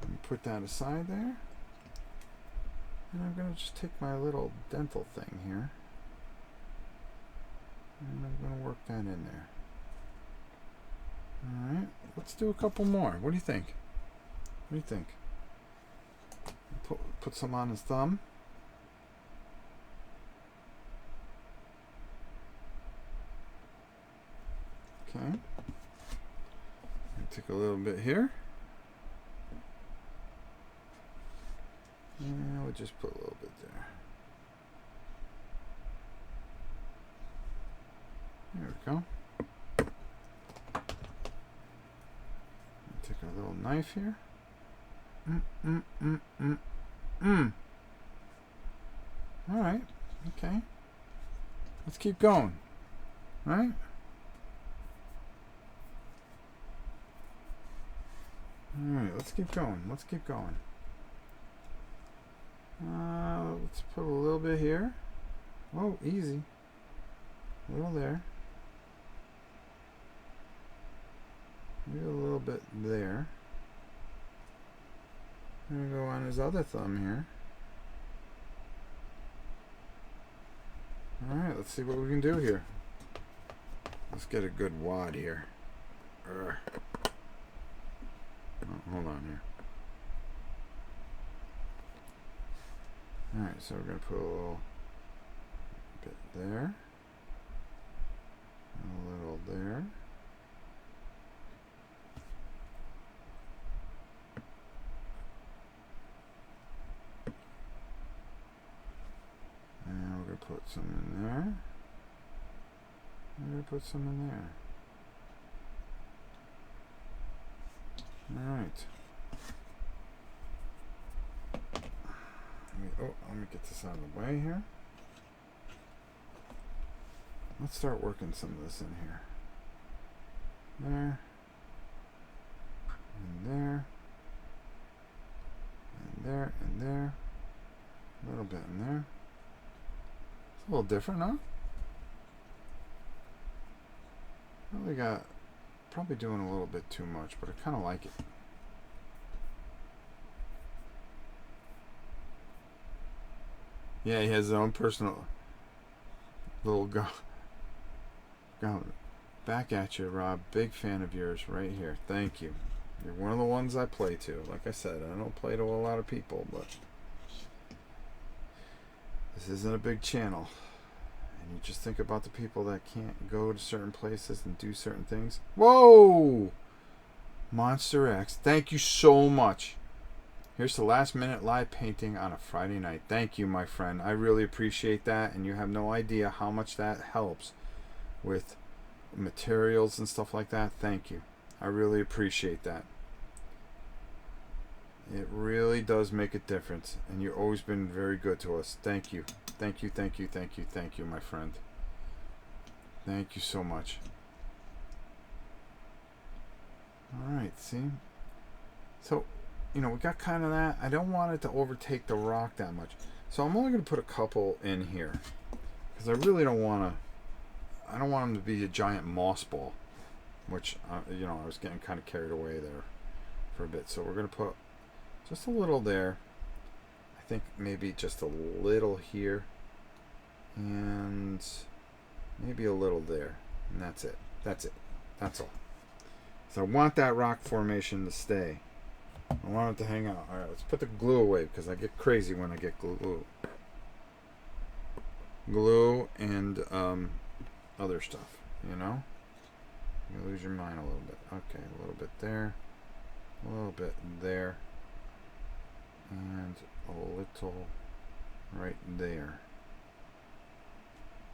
And put that aside there. And I'm going to just take my little dental thing here. And I'm going to work that in there. Alright, let's do a couple more. What do you think? What do you think? Put some on his thumb. Okay. Take a little bit here. And we'll just put a little bit there. There we go. Take a little knife here. Alright, okay. Let's keep going. Right? Alright, let's keep going. Let's keep going. Let's put a little bit here. Oh, easy. A little there. Maybe a little bit there. There we go on his other thumb here. Alright, let's see what we can do here. Let's get a good wad here. Oh, hold on here. Alright, so we're going to put a little bit there. A little there. And we're going to put some in there. We're going to put some in there. Alright. Let me get this out of the way here. Let's start working some of this in here. There. And there. And there and there. A little bit in there. It's a little different, huh? probably doing a little bit too much, but I kind of like it. Yeah, he has his own personal little go. Back at you, Rob. Big fan of yours right here. Thank you. You're one of the ones I play to. Like I said, I don't play to a lot of people, but this isn't a big channel. And you just think about the people that can't go to certain places and do certain things. Whoa! Monster X, thank you so much. Here's the last minute live painting on a Friday night. Thank you, my friend. I really appreciate that, and you have no idea how much that helps with materials and stuff like that. Thank you. I really appreciate that. It really does make a difference, and you've always been very good to us. Thank you. Thank you, thank you, thank you, thank you, my friend. Thank you so much. Alright, see? So, we got kind of that. I don't want it to overtake the rock that much. So I'm only going to put a couple in here. Because I really don't want to... I don't want them to be a giant moss ball. Which, I was getting kind of carried away there for a bit. So we're going to put just a little there. I think maybe just a little here. And maybe a little there. And that's it. That's it. That's all. So I want that rock formation to stay. I want it to hang out. Alright, let's put the glue away because I get crazy when I get glue. Glue and other stuff, You lose your mind a little bit. Okay, a little bit there. A little bit there. And a little right there.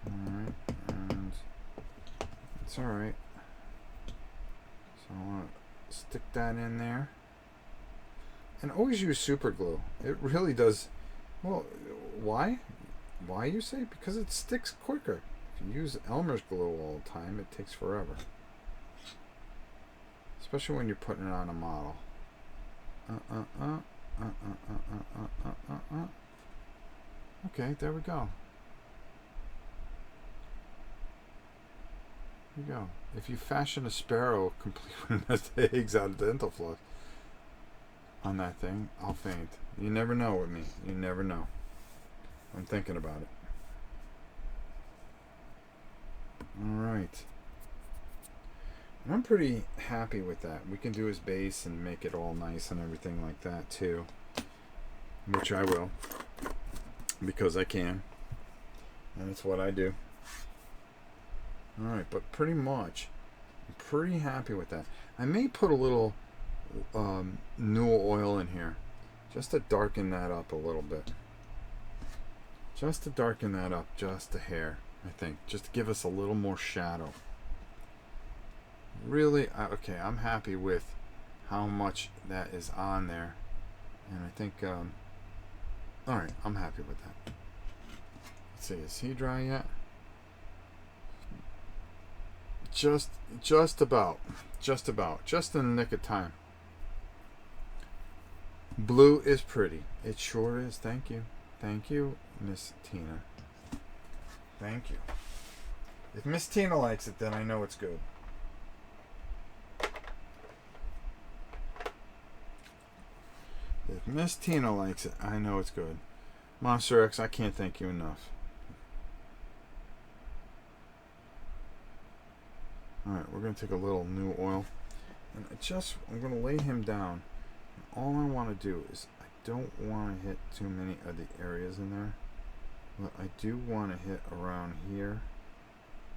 Alright, and it's alright. So I want to stick that in there. And always use super glue. It really does. Well, why? Why, you say? Because it sticks quicker. If you use Elmer's glue all the time, it takes forever. Especially when you're putting it on a model. Okay, there we go. There you go. If you fashion a sparrow complete with eggs out of dental floss on that thing, I'll faint. You never know with me. You never know. I'm thinking about it. Alright. And I'm pretty happy with that. We can do his base and make it all nice and everything like that too. Which I will. Because I can. And it's what I do. Alright, but pretty much, I'm pretty happy with that. I may put a little Newell oil in here. Just to darken that up a little bit. Just to darken that up just a hair, I think. Just to give us a little more shadow. Really, okay, I'm happy with how much that is on there. And I think, alright, I'm happy with that. Let's see, is he dry yet? Just about. Just about. Just in the nick of time. Blue is pretty. It sure is. Thank you. Thank you, Miss Tina. Thank you. If Miss Tina likes it, then I know it's good. If Miss Tina likes it, I know it's good. Monster X, I can't thank you enough. Alright, we're going to take a little new oil. And I'm going to lay him down. And all I want to do is, I don't want to hit too many of the areas in there. But I do want to hit around here.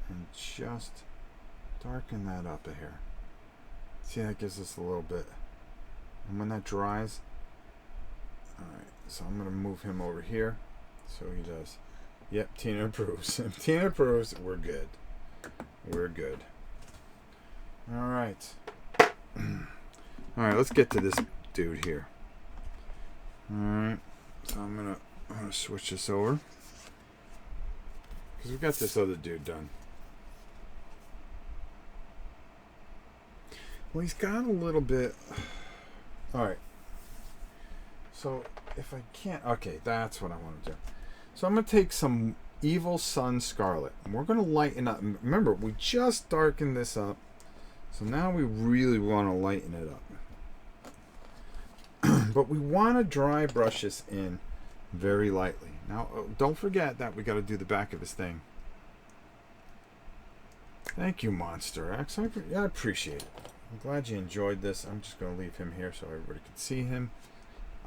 And just darken that up a hair. See, that gives us a little bit. And when that dries, alright, so I'm going to move him over here. So he does. Yep, Tina approves. If Tina approves, we're good. We're good. Alright. Alright, let's get to this dude here. Alright. So I'm gonna switch this over. Because we've got this other dude done. Well, he's got a little bit. Alright. So if I can't, okay, that's what I want to do. So I'm going to take some Evil Sun Scarlet. And we're going to lighten up. Remember, we just darkened this up. So now we really want to lighten it up. But we want to dry brush this in very lightly. Now, don't forget that we got to do the back of this thing. Thank you, Monster X. I appreciate it. I'm glad you enjoyed this. I'm just going to leave him here so everybody can see him.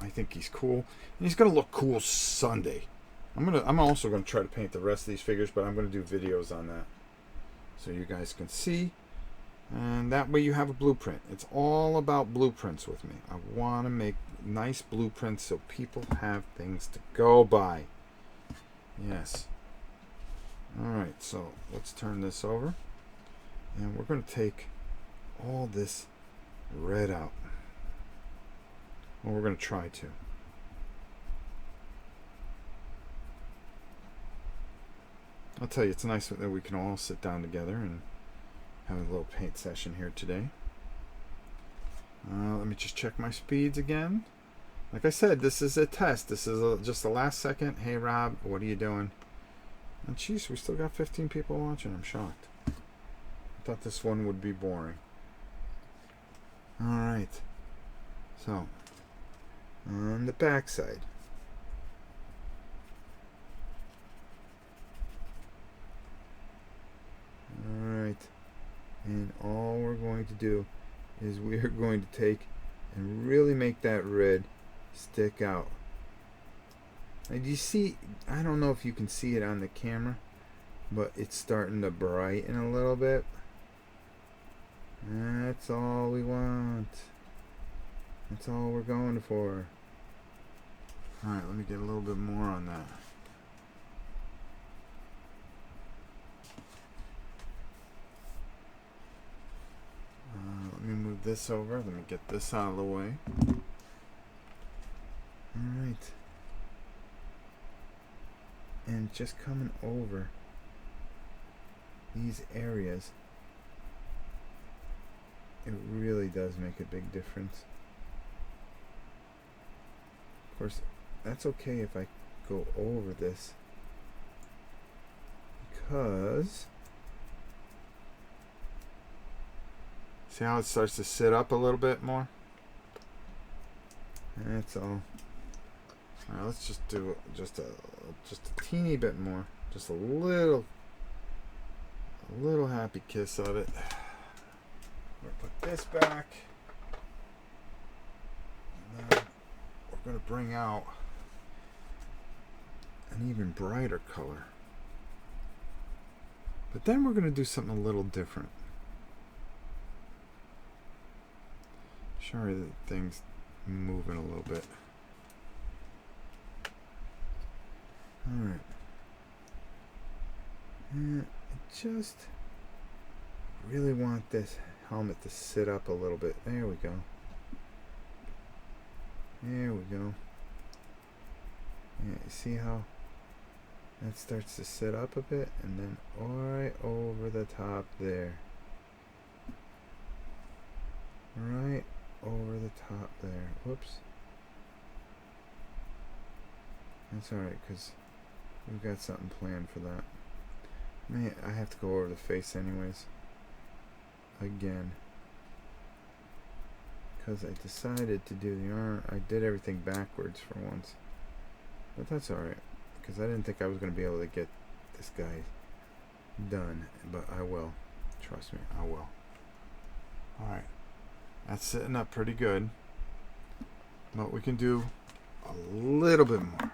I think he's cool. And he's going to look cool Sunday. I'm also going to try to paint the rest of these figures, but I'm going to do videos on that so you guys can see. And that way you have a blueprint. It's all about blueprints with me. I want to make nice blueprints so people have things to go by. Yes. Alright, so let's turn this over. And we're going to take all this red out. Well, we're going to try to. I'll tell you, it's nice that we can all sit down together and have a little paint session here today. Let me just check my speeds again. Like I said, this is a test. This is just the last second. Hey, Rob, what are you doing? And jeez, we still got 15 people watching. I'm shocked. I thought this one would be boring. Alright. So, on the back side. Alright. And all we're going to do is we are going to take and really make that red stick out. And you see, I don't know if you can see it on the camera, but it's starting to brighten a little bit. That's all we want. That's all we're going for. Alright, let me get a little bit more on that. Let me move this over. Let me get this out of the way. Alright. And just coming over these areas, it really does make a big difference. Of course, that's okay if I go over this, because see how it starts to sit up a little bit more? That's all. Alright, let's just do just a teeny bit more. Just a little happy kiss of it. We're going to put this back. And then we're going to bring out an even brighter color. But then we're going to do something a little different. Sorry that thing's moving a little bit. Alright. And I just really want this helmet to sit up a little bit. There we go. There we go. Yeah, you see how that starts to sit up a bit, and then right over the top there. Right over the top there. Whoops. That's alright, because we've got something planned for that. I have to go over the face anyways. Again. Because I decided to do the arm. I did everything backwards for once. But that's alright. Because I didn't think I was going to be able to get this guy done. But I will. Trust me, I will. Alright. That's sitting up pretty good. But we can do a little bit more.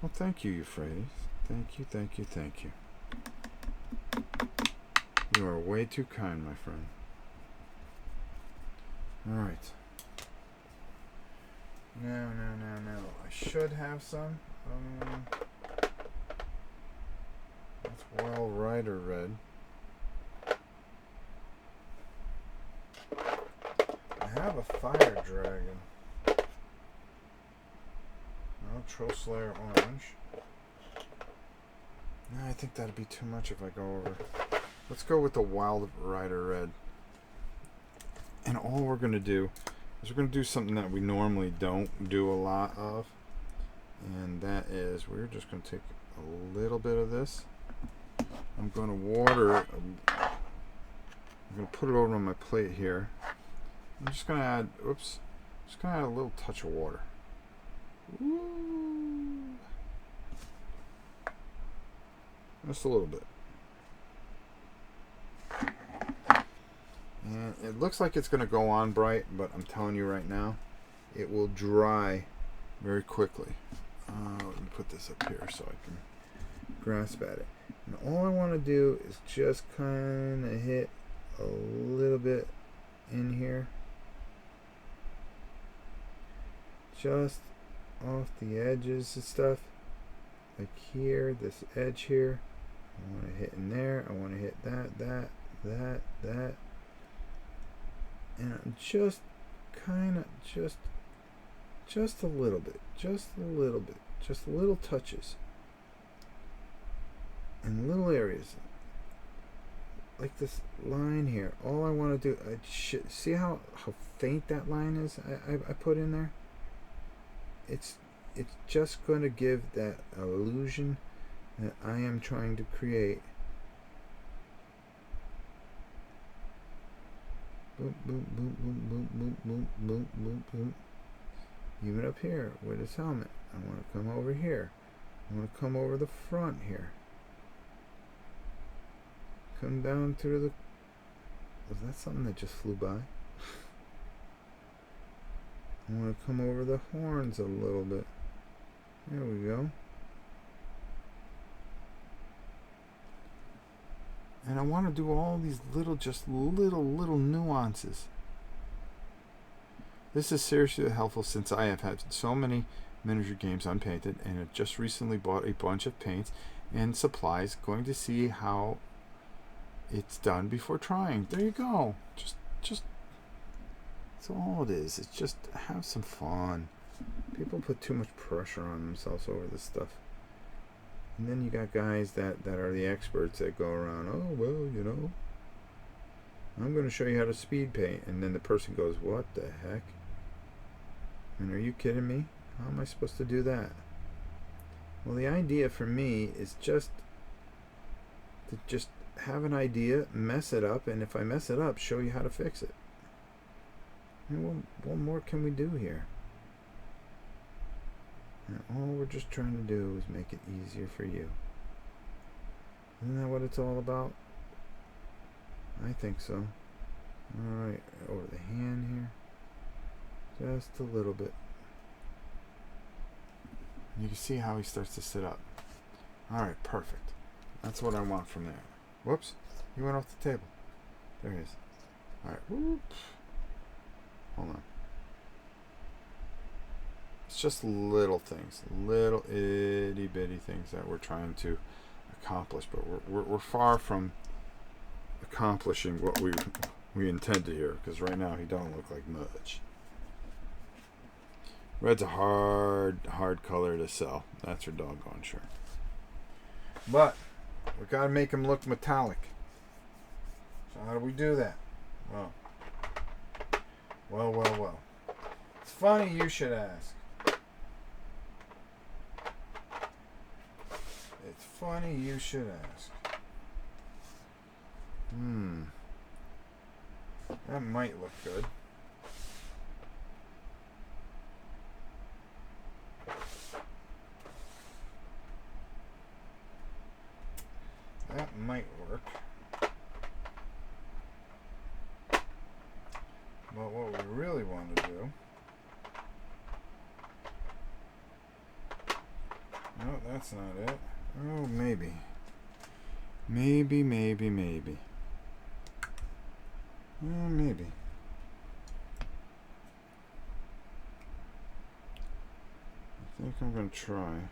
Well, thank you, Euphrates. Thank you, thank you, thank you. You are way too kind, my friend. Alright. No. I should have some. That's Well Rider Red. I have a Fire Dragon. No, Troll Slayer Orange. No, I think that'd be too much if I go over. Let's go with the Wild Rider Red. And all we're going to do is we're going to do something that we normally don't do a lot of. And that is, we're just going to take a little bit of this. I'm going to water it. I'm going to put it over on my plate here. I'm just going to add, oops, just going to add a little touch of water. Ooh. Just a little bit. And it looks like it's going to go on bright, but I'm telling you right now, it will dry very quickly. Let me put this up here so I can grasp at it. And all I want to do is just kind of hit a little bit in here. Just off the edges and stuff. Like here, this edge here. I want to hit in there. I want to hit that. And I'm just kind of, just a little bit. Just little touches. In little areas. Like this line here. All I want to do, see how faint that line is I put in there? It's just going to give that illusion that I am trying to create. Boom, boom, boom, boom, boom, boom, boom, boom, boom, boom. Even up here with his helmet. I want to come over here. I want to come over the front here. Come down through the... Was that something that just flew by? I want to come over the horns a little bit. There we go. And I want to do all these little, just little nuances. This is seriously helpful since I have had so many miniature games unpainted and have just recently bought a bunch of paints and supplies, going to see how it's done before trying. There you go. Just that's all it is. It's just have some fun. People put too much pressure on themselves over this stuff. And then you got guys that are the experts that go around, oh, well, you know, I'm going to show you how to speed paint. And then the person goes, what the heck? And are you kidding me? How am I supposed to do that? Well, the idea for me is just to have an idea, mess it up, and if I mess it up, show you how to fix it. And what more can we do here? And all we're just trying to do is make it easier for you. Isn't that what it's all about? I think so. Alright, over the hand here. Just a little bit. You can see how he starts to sit up. Alright, perfect. That's what I want from there. Whoops, he went off the table. There he is. Alright, whoops. Hold on. It's just little things, little itty bitty things that we're trying to accomplish, but we're far from accomplishing what we intended here, because right now he don't look like much. Red's a hard color to sell. That's for doggone sure. But we gotta make him look metallic. So how do we do that? Well. It's funny you should ask. It's funny you should ask. That might look good. That might work. But what we really want to do... No, that's not it. Oh, maybe. Maybe. Maybe. I think I'm going to try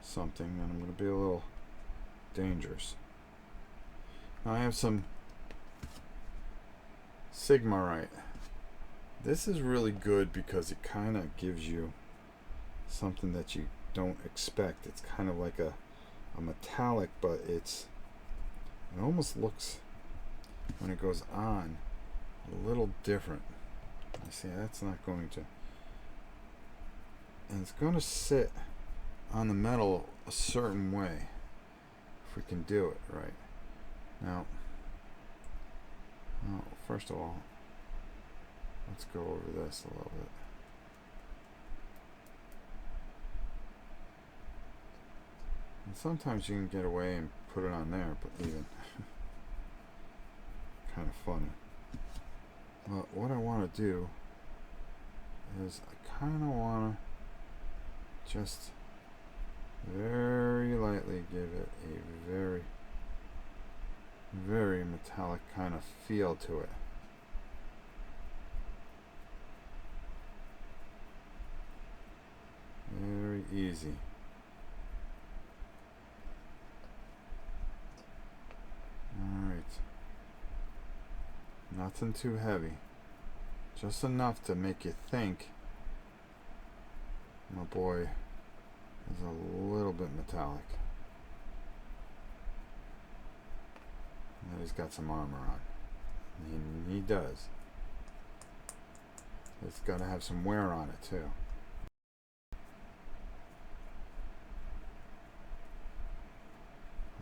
something, and I'm going to be a little dangerous. Now I have some Sigmarite. This is really good because it kind of gives you something that you don't expect. It's kind of like a metallic, but it almost looks, when it goes on, a little different. I see that's not going to, and it's going to sit on the metal a certain way if we can do it right. Now, well, first of all, let's go over this a little bit. And sometimes you can get away and put it on there, but even kind of funny. But what I want to do is I kind of want to just very lightly give it a very, very metallic kind of feel to it. Very easy. Alright. Nothing too heavy. Just enough to make you think my boy is a little bit metallic. And he's got some armor on. And he does. It's got to have some wear on it too.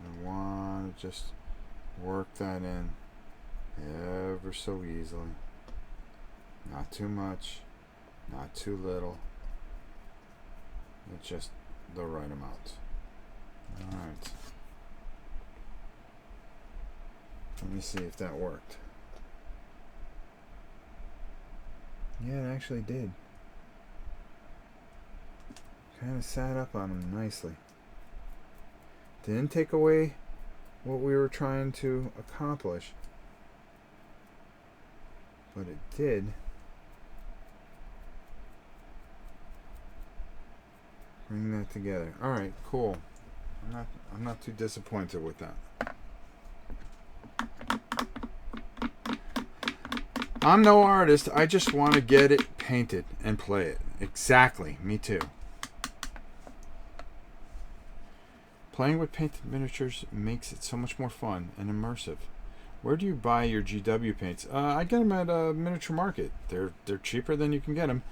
I want to just work that in ever so easily. Not too much, not too little. It's just the right amount. Alright. Let me see if that worked. Yeah, it actually did. Kind of sat up on him nicely. Didn't take away what we were trying to accomplish, but it did bring that together. All right, cool. I'm not too disappointed with that. I'm no artist. I just want to get it painted and play it. Exactly. Me too. Playing with painted miniatures makes it so much more fun and immersive. Where do you buy your GW paints? I get them at a miniature market. They're cheaper than you can get them.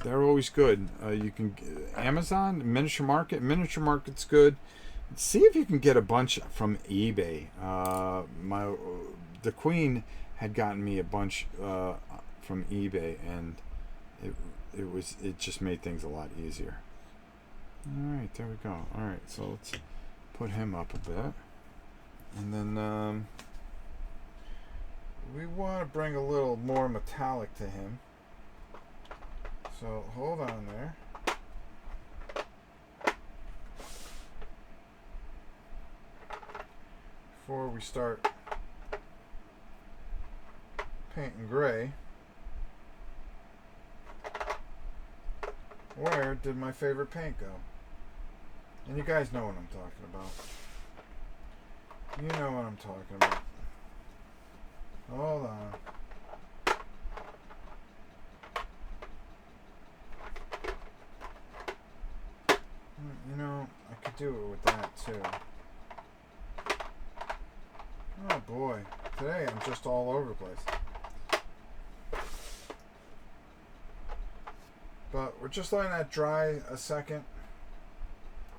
They're always good. You can Amazon, miniature market. Miniature market's good. See if you can get a bunch from eBay. The Queen had gotten me a bunch from eBay, and it just made things a lot easier. All right, there we go. All right, so let's put him up a bit, and then we want to bring a little more metallic to him. So hold on there. Before we start painting gray, where did my favorite paint go? And you guys know what I'm talking about. You know what I'm talking about. Hold on. You know, I could do it with that too. Oh boy, today I'm just all over the place. But we're just letting that dry a second.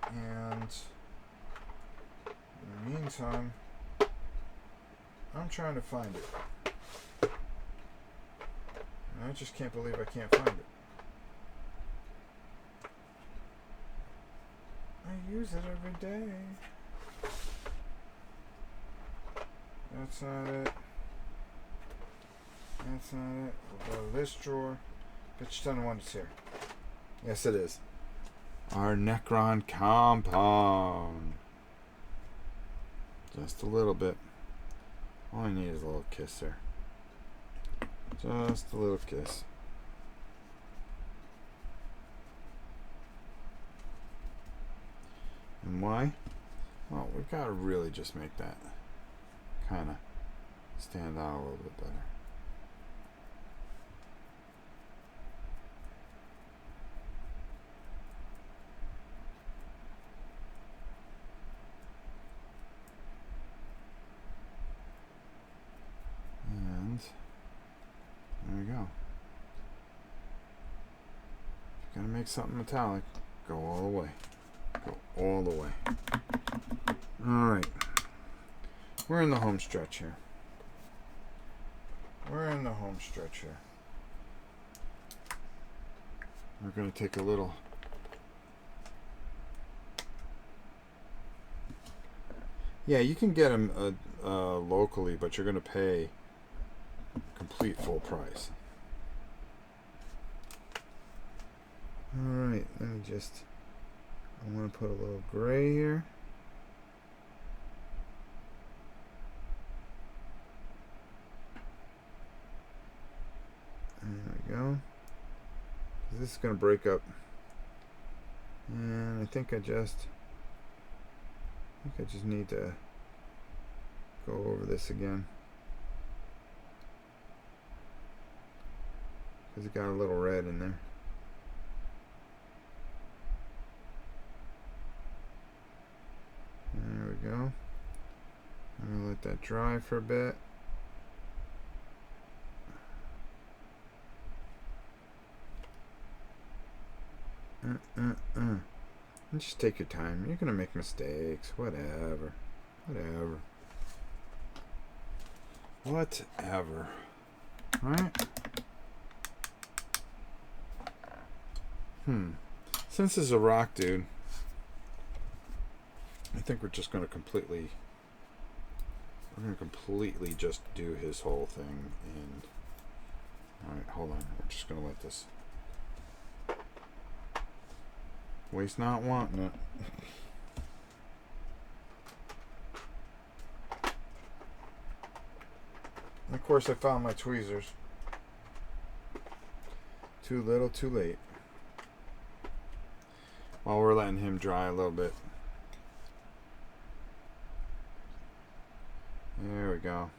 And in the meantime, I'm trying to find it. And I just can't believe I can't find it. I use it every day. That's not it. That's not it. We'll go to this drawer. Bet you don't want it's here. Yes, it is. Our Necron compound. Just a little bit. All I need is a little kiss there. Just a little kiss. And why? Well, we've got to really just make that kind of stand out a little bit better. And there we go. Gotta make like something metallic, go all the way. Go all the way. Alright. We're in the home stretch here. We're in the home stretch here. We're going to take a little... Yeah, you can get them locally, but you're going to pay complete full price. Alright, let me just... I want to put a little gray here. There we go. This is going to break up. And I think I just need to go over this again. Because it got a little red in there. There we go. I'm going to let that dry for a bit. And just take your time. You're going to make mistakes. Whatever. Whatever. Whatever. Alright? Since this is a rock dude, I think we're just going to completely just do his whole thing. And alright, hold on. We're just going to let this waste not wanting it. And of course I found my tweezers. Too little, too late. While we're letting him dry a little bit. There we go.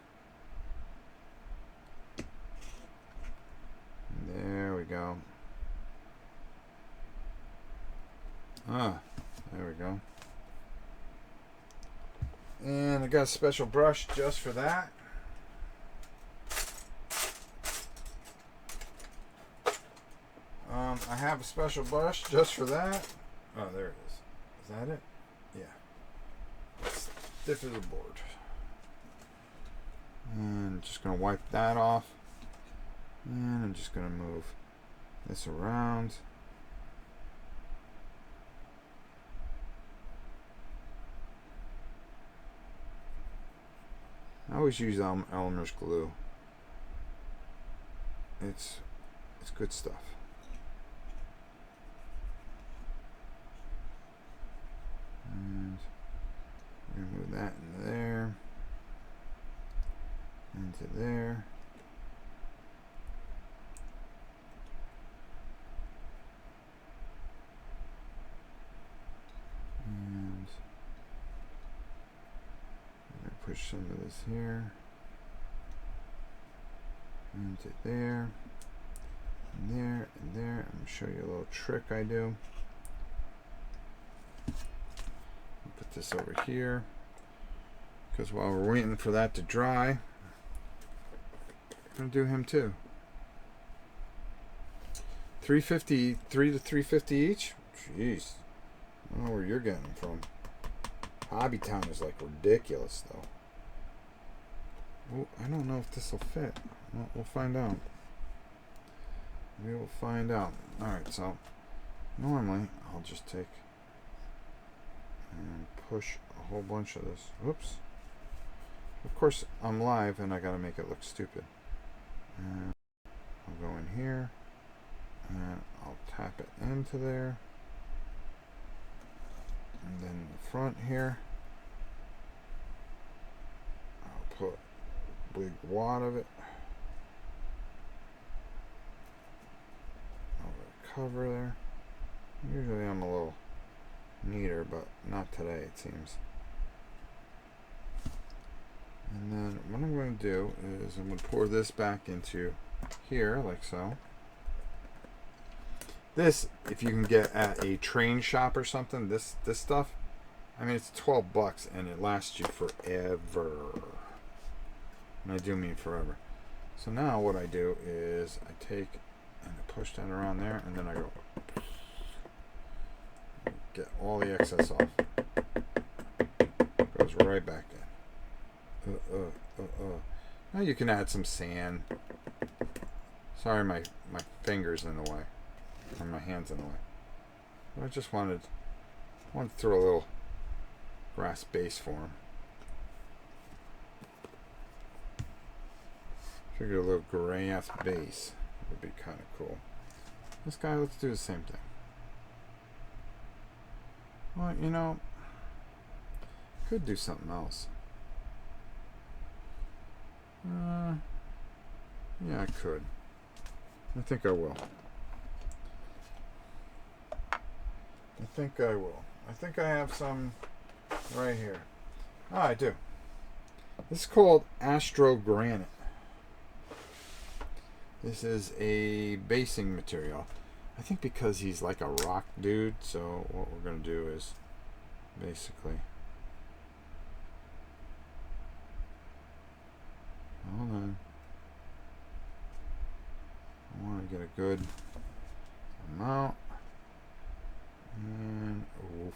There we go. There we go. And I got a special brush just for that. I have a special brush just for that. Oh, there it is. Is that it? Yeah. Stiff as a board. And just going to wipe that off. And I'm just going to move this around. I always use Elmer's glue. It's good stuff. And we're going to move that into there. Into there. And I'm going to push some of this here. Into there. And there, and there. I'm going to show you a little trick I do. Put this over here. Because while we're waiting for that to dry, I'm going to do him too. 350, 3 to 350 each? Jeez. I don't know where you're getting them from. Hobby Town is like ridiculous though. Oh, I don't know if this will fit. Well, we'll find out. We will find out. Alright, so normally I'll just take and push a whole bunch of this. Whoops. Of course, I'm live and I gotta make it look stupid. And I'll go in here and I'll tap it into there. And then the front here, I'll put a big wad of it over the cover there. Usually I'm a little neater, but not today it seems. And then what I'm going to do is I'm going to pour this back into here like so. This, if you can get at a train shop or something, this stuff, I mean, it's $12 and it lasts you forever. And I do mean forever. So now what I do is I take and I push that around there and then I go Get all the excess off. Goes right back in. Now you can add some sand. Sorry, my finger's in the way. Or my hand's in the way. But I just wanted to throw a little grass base for him. Figured a little gray ass base would be kind of cool. This guy, let's do the same thing. Well, you know, could do something else. Yeah, I could. I think I will. I think I will. I think I have some right here. Oh, I do. This is called Astro Granite. This is a basing material. I think because he's like a rock dude, so what we're going to do is basically... Hold on. I want to get a good amount. And oof.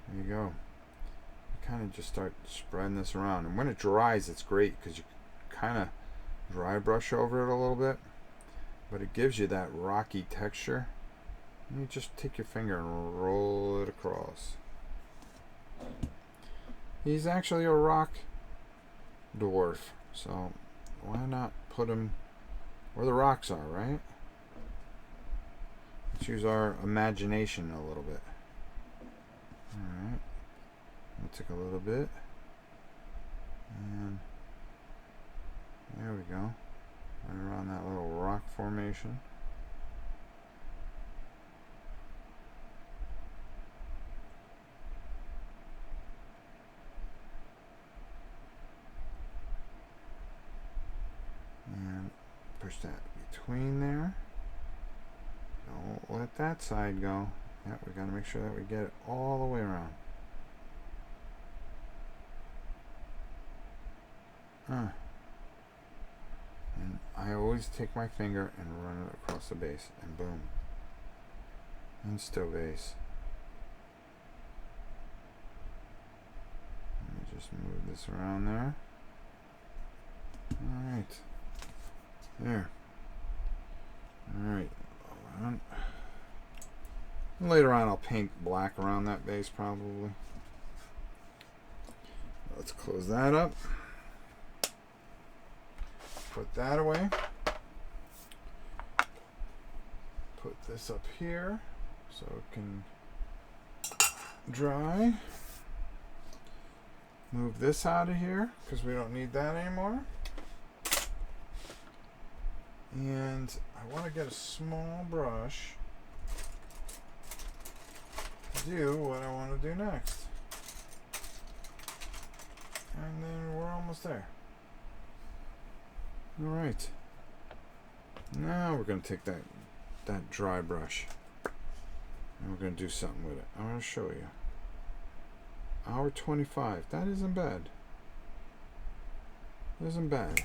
There you go. You kind of just start spreading this around. And when it dries, it's great because you kind of dry brush over it a little bit. But it gives you that rocky texture. And you just take your finger and roll it across. He's actually a rock dwarf, so why not put him where the rocks are, right? Let's use our imagination a little bit. Alright. We'll take a little bit. And there we go. Right around that little rock formation. And push that between there. Don't let that side go. Yeah, we got to make sure that we get it all the way around. And I always take my finger and run it across the base, and boom. And still base. Let me just move this around there. Alright. There. Alright. Later on I'll paint black around that base probably. Let's close that up. Put that away. Put this up here so it can dry. Move this out of here because we don't need that anymore. And I want to get a small brush to do what I want to do next. And then we're almost there. Alright. Now we're going to take that dry brush and we're going to do something with it. I want to show you. Hour 25. That isn't bad. Isn't bad.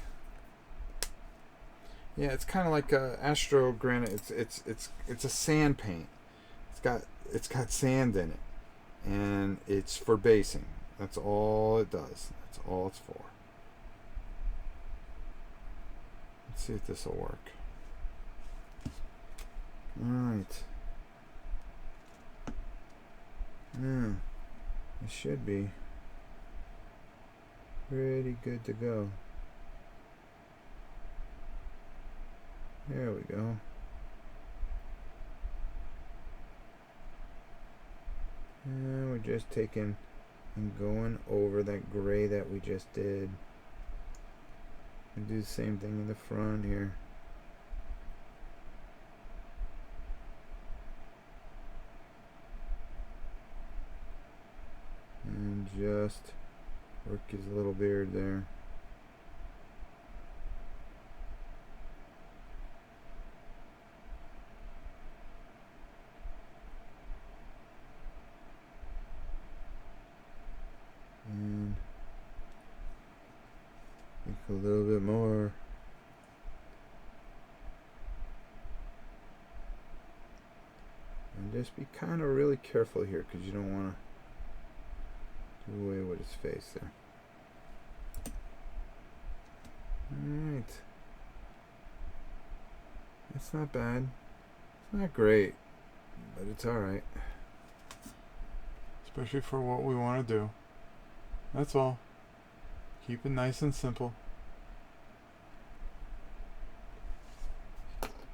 Yeah, it's kind of like Astro Granite. It's a sand paint. It's got sand in it, and it's for basing. That's all it does. That's all it's for. Let's see if this will work. All right. It should be pretty good to go. There we go. And we're just taking and going over that gray that we just did. And do the same thing in the front here. And just work his little beard there. And make a little bit more. And just be kind of really careful here because you don't want to do away with his face there. Alright. It's not bad. It's not great, but it's alright. Especially for what we want to do. That's all. Keep it nice and simple.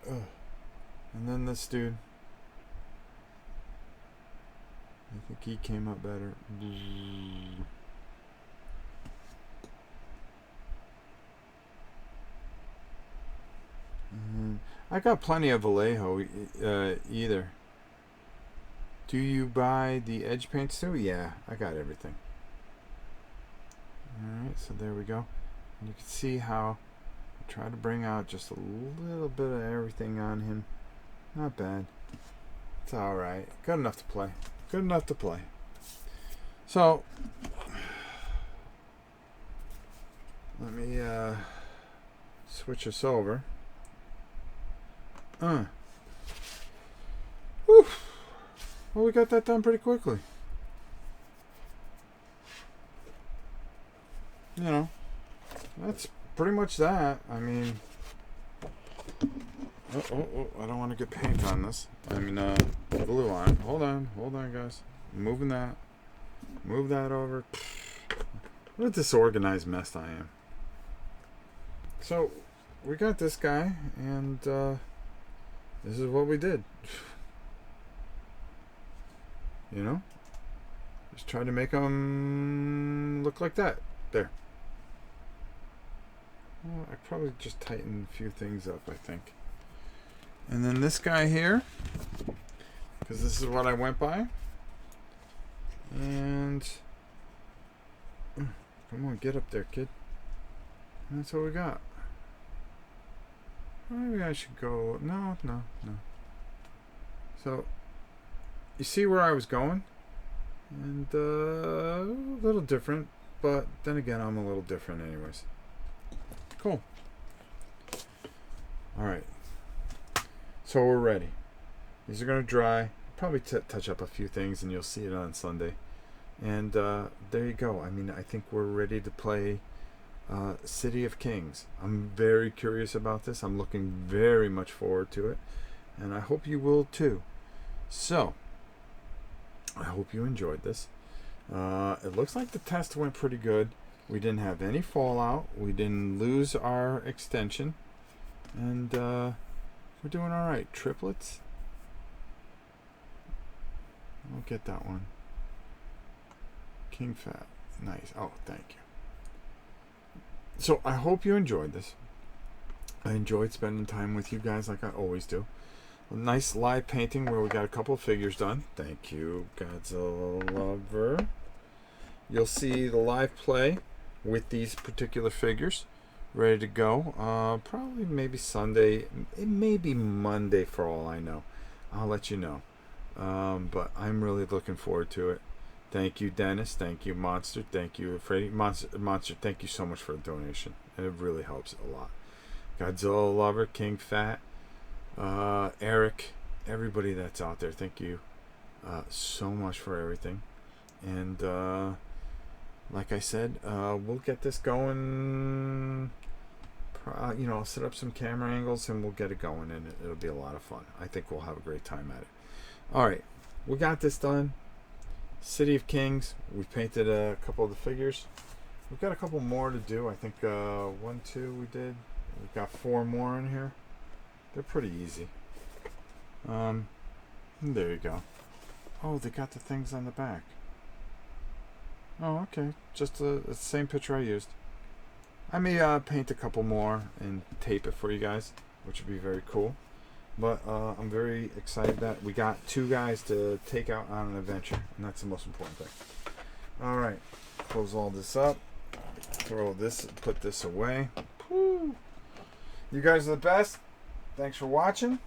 Ugh. And then this dude. I think he came up better. I got plenty of Vallejo either. Do you buy the edge paints too? Yeah, I got everything. Alright, so there we go. And you can see how I try to bring out just a little bit of everything on him. Not bad. It's alright. Good enough to play. Good enough to play. So, let me switch this over. Whew. Well, we got that done pretty quickly. You know, that's pretty much that. I mean, I don't want to get paint on this. I mean, glue on. Hold on, guys. I'm moving that. Move that over. What a disorganized mess I am. So, we got this guy, and this is what we did. You know? Just try to make him look like that. There. Well, I probably just tightened a few things up, I think. And then this guy here, because this is what I went by. And come on, get up there, kid. And that's what we got. Maybe I should go. No. So, you see where I was going? And a little different, but then again, I'm a little different anyways. Cool. Alright. So we're ready. These are going to dry. Probably touch up a few things and you'll see it on Sunday. And there you go. I mean, I think we're ready to play City of Kings. I'm very curious about this. I'm looking very much forward to it. And I hope you will too. So, I hope you enjoyed this. It looks like the test went pretty good. We didn't have any fallout. We didn't lose our extension. And we're doing alright. Triplets. I'll get that one. King Fat. Nice. Oh, thank you. So, I hope you enjoyed this. I enjoyed spending time with you guys like I always do. A nice live painting where we got a couple of figures done. Thank you, Godzilla Lover. You'll see the live play with these particular figures ready to go. Probably maybe Sunday. It may be Monday for all I know. I'll let you know. But I'm really looking forward to it. Thank you, Dennis. Thank you, Monster. Thank you, Freddy. Monster, thank you so much for the donation. And it really helps a lot. Godzilla Lover, King Fat, Eric, everybody that's out there, thank you so much for everything. And like I said, we'll get this going. I'll set up some camera angles and we'll get it going, and it'll be a lot of fun. I think we'll have a great time at it. Alright, we got this done. City of Kings. We painted a couple of the figures. We've got a couple more to do. I think 1, 2 we did. We've got 4 more in here. They're pretty easy. There you go. Oh, they got the things on the back. Oh, okay. Just the same picture I used. I may paint a couple more and tape it for you guys, which would be very cool. But I'm very excited that we got 2 guys to take out on an adventure, and that's the most important thing. Alright, close all this up. Throw this, put this away. Woo. You guys are the best. Thanks for watching.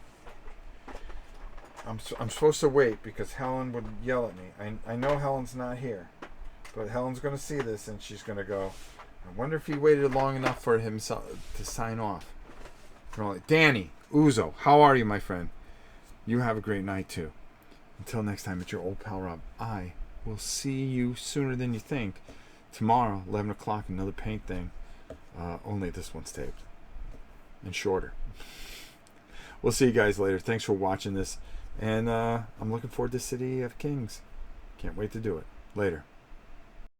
I'm supposed to wait because Helen would yell at me. I know Helen's not here, but Helen's going to see this and she's going to go, I wonder if he waited long enough for himself to sign off. Danny Uzo, how are you, my friend? You have a great night too. Until next time, it's your old pal Rob. I will see you sooner than you think. Tomorrow, 11 o'clock, another paint thing. Only this one's taped. And shorter. We'll see you guys later. Thanks for watching this. And I'm looking forward to City of Kings. Can't wait to do it. Later.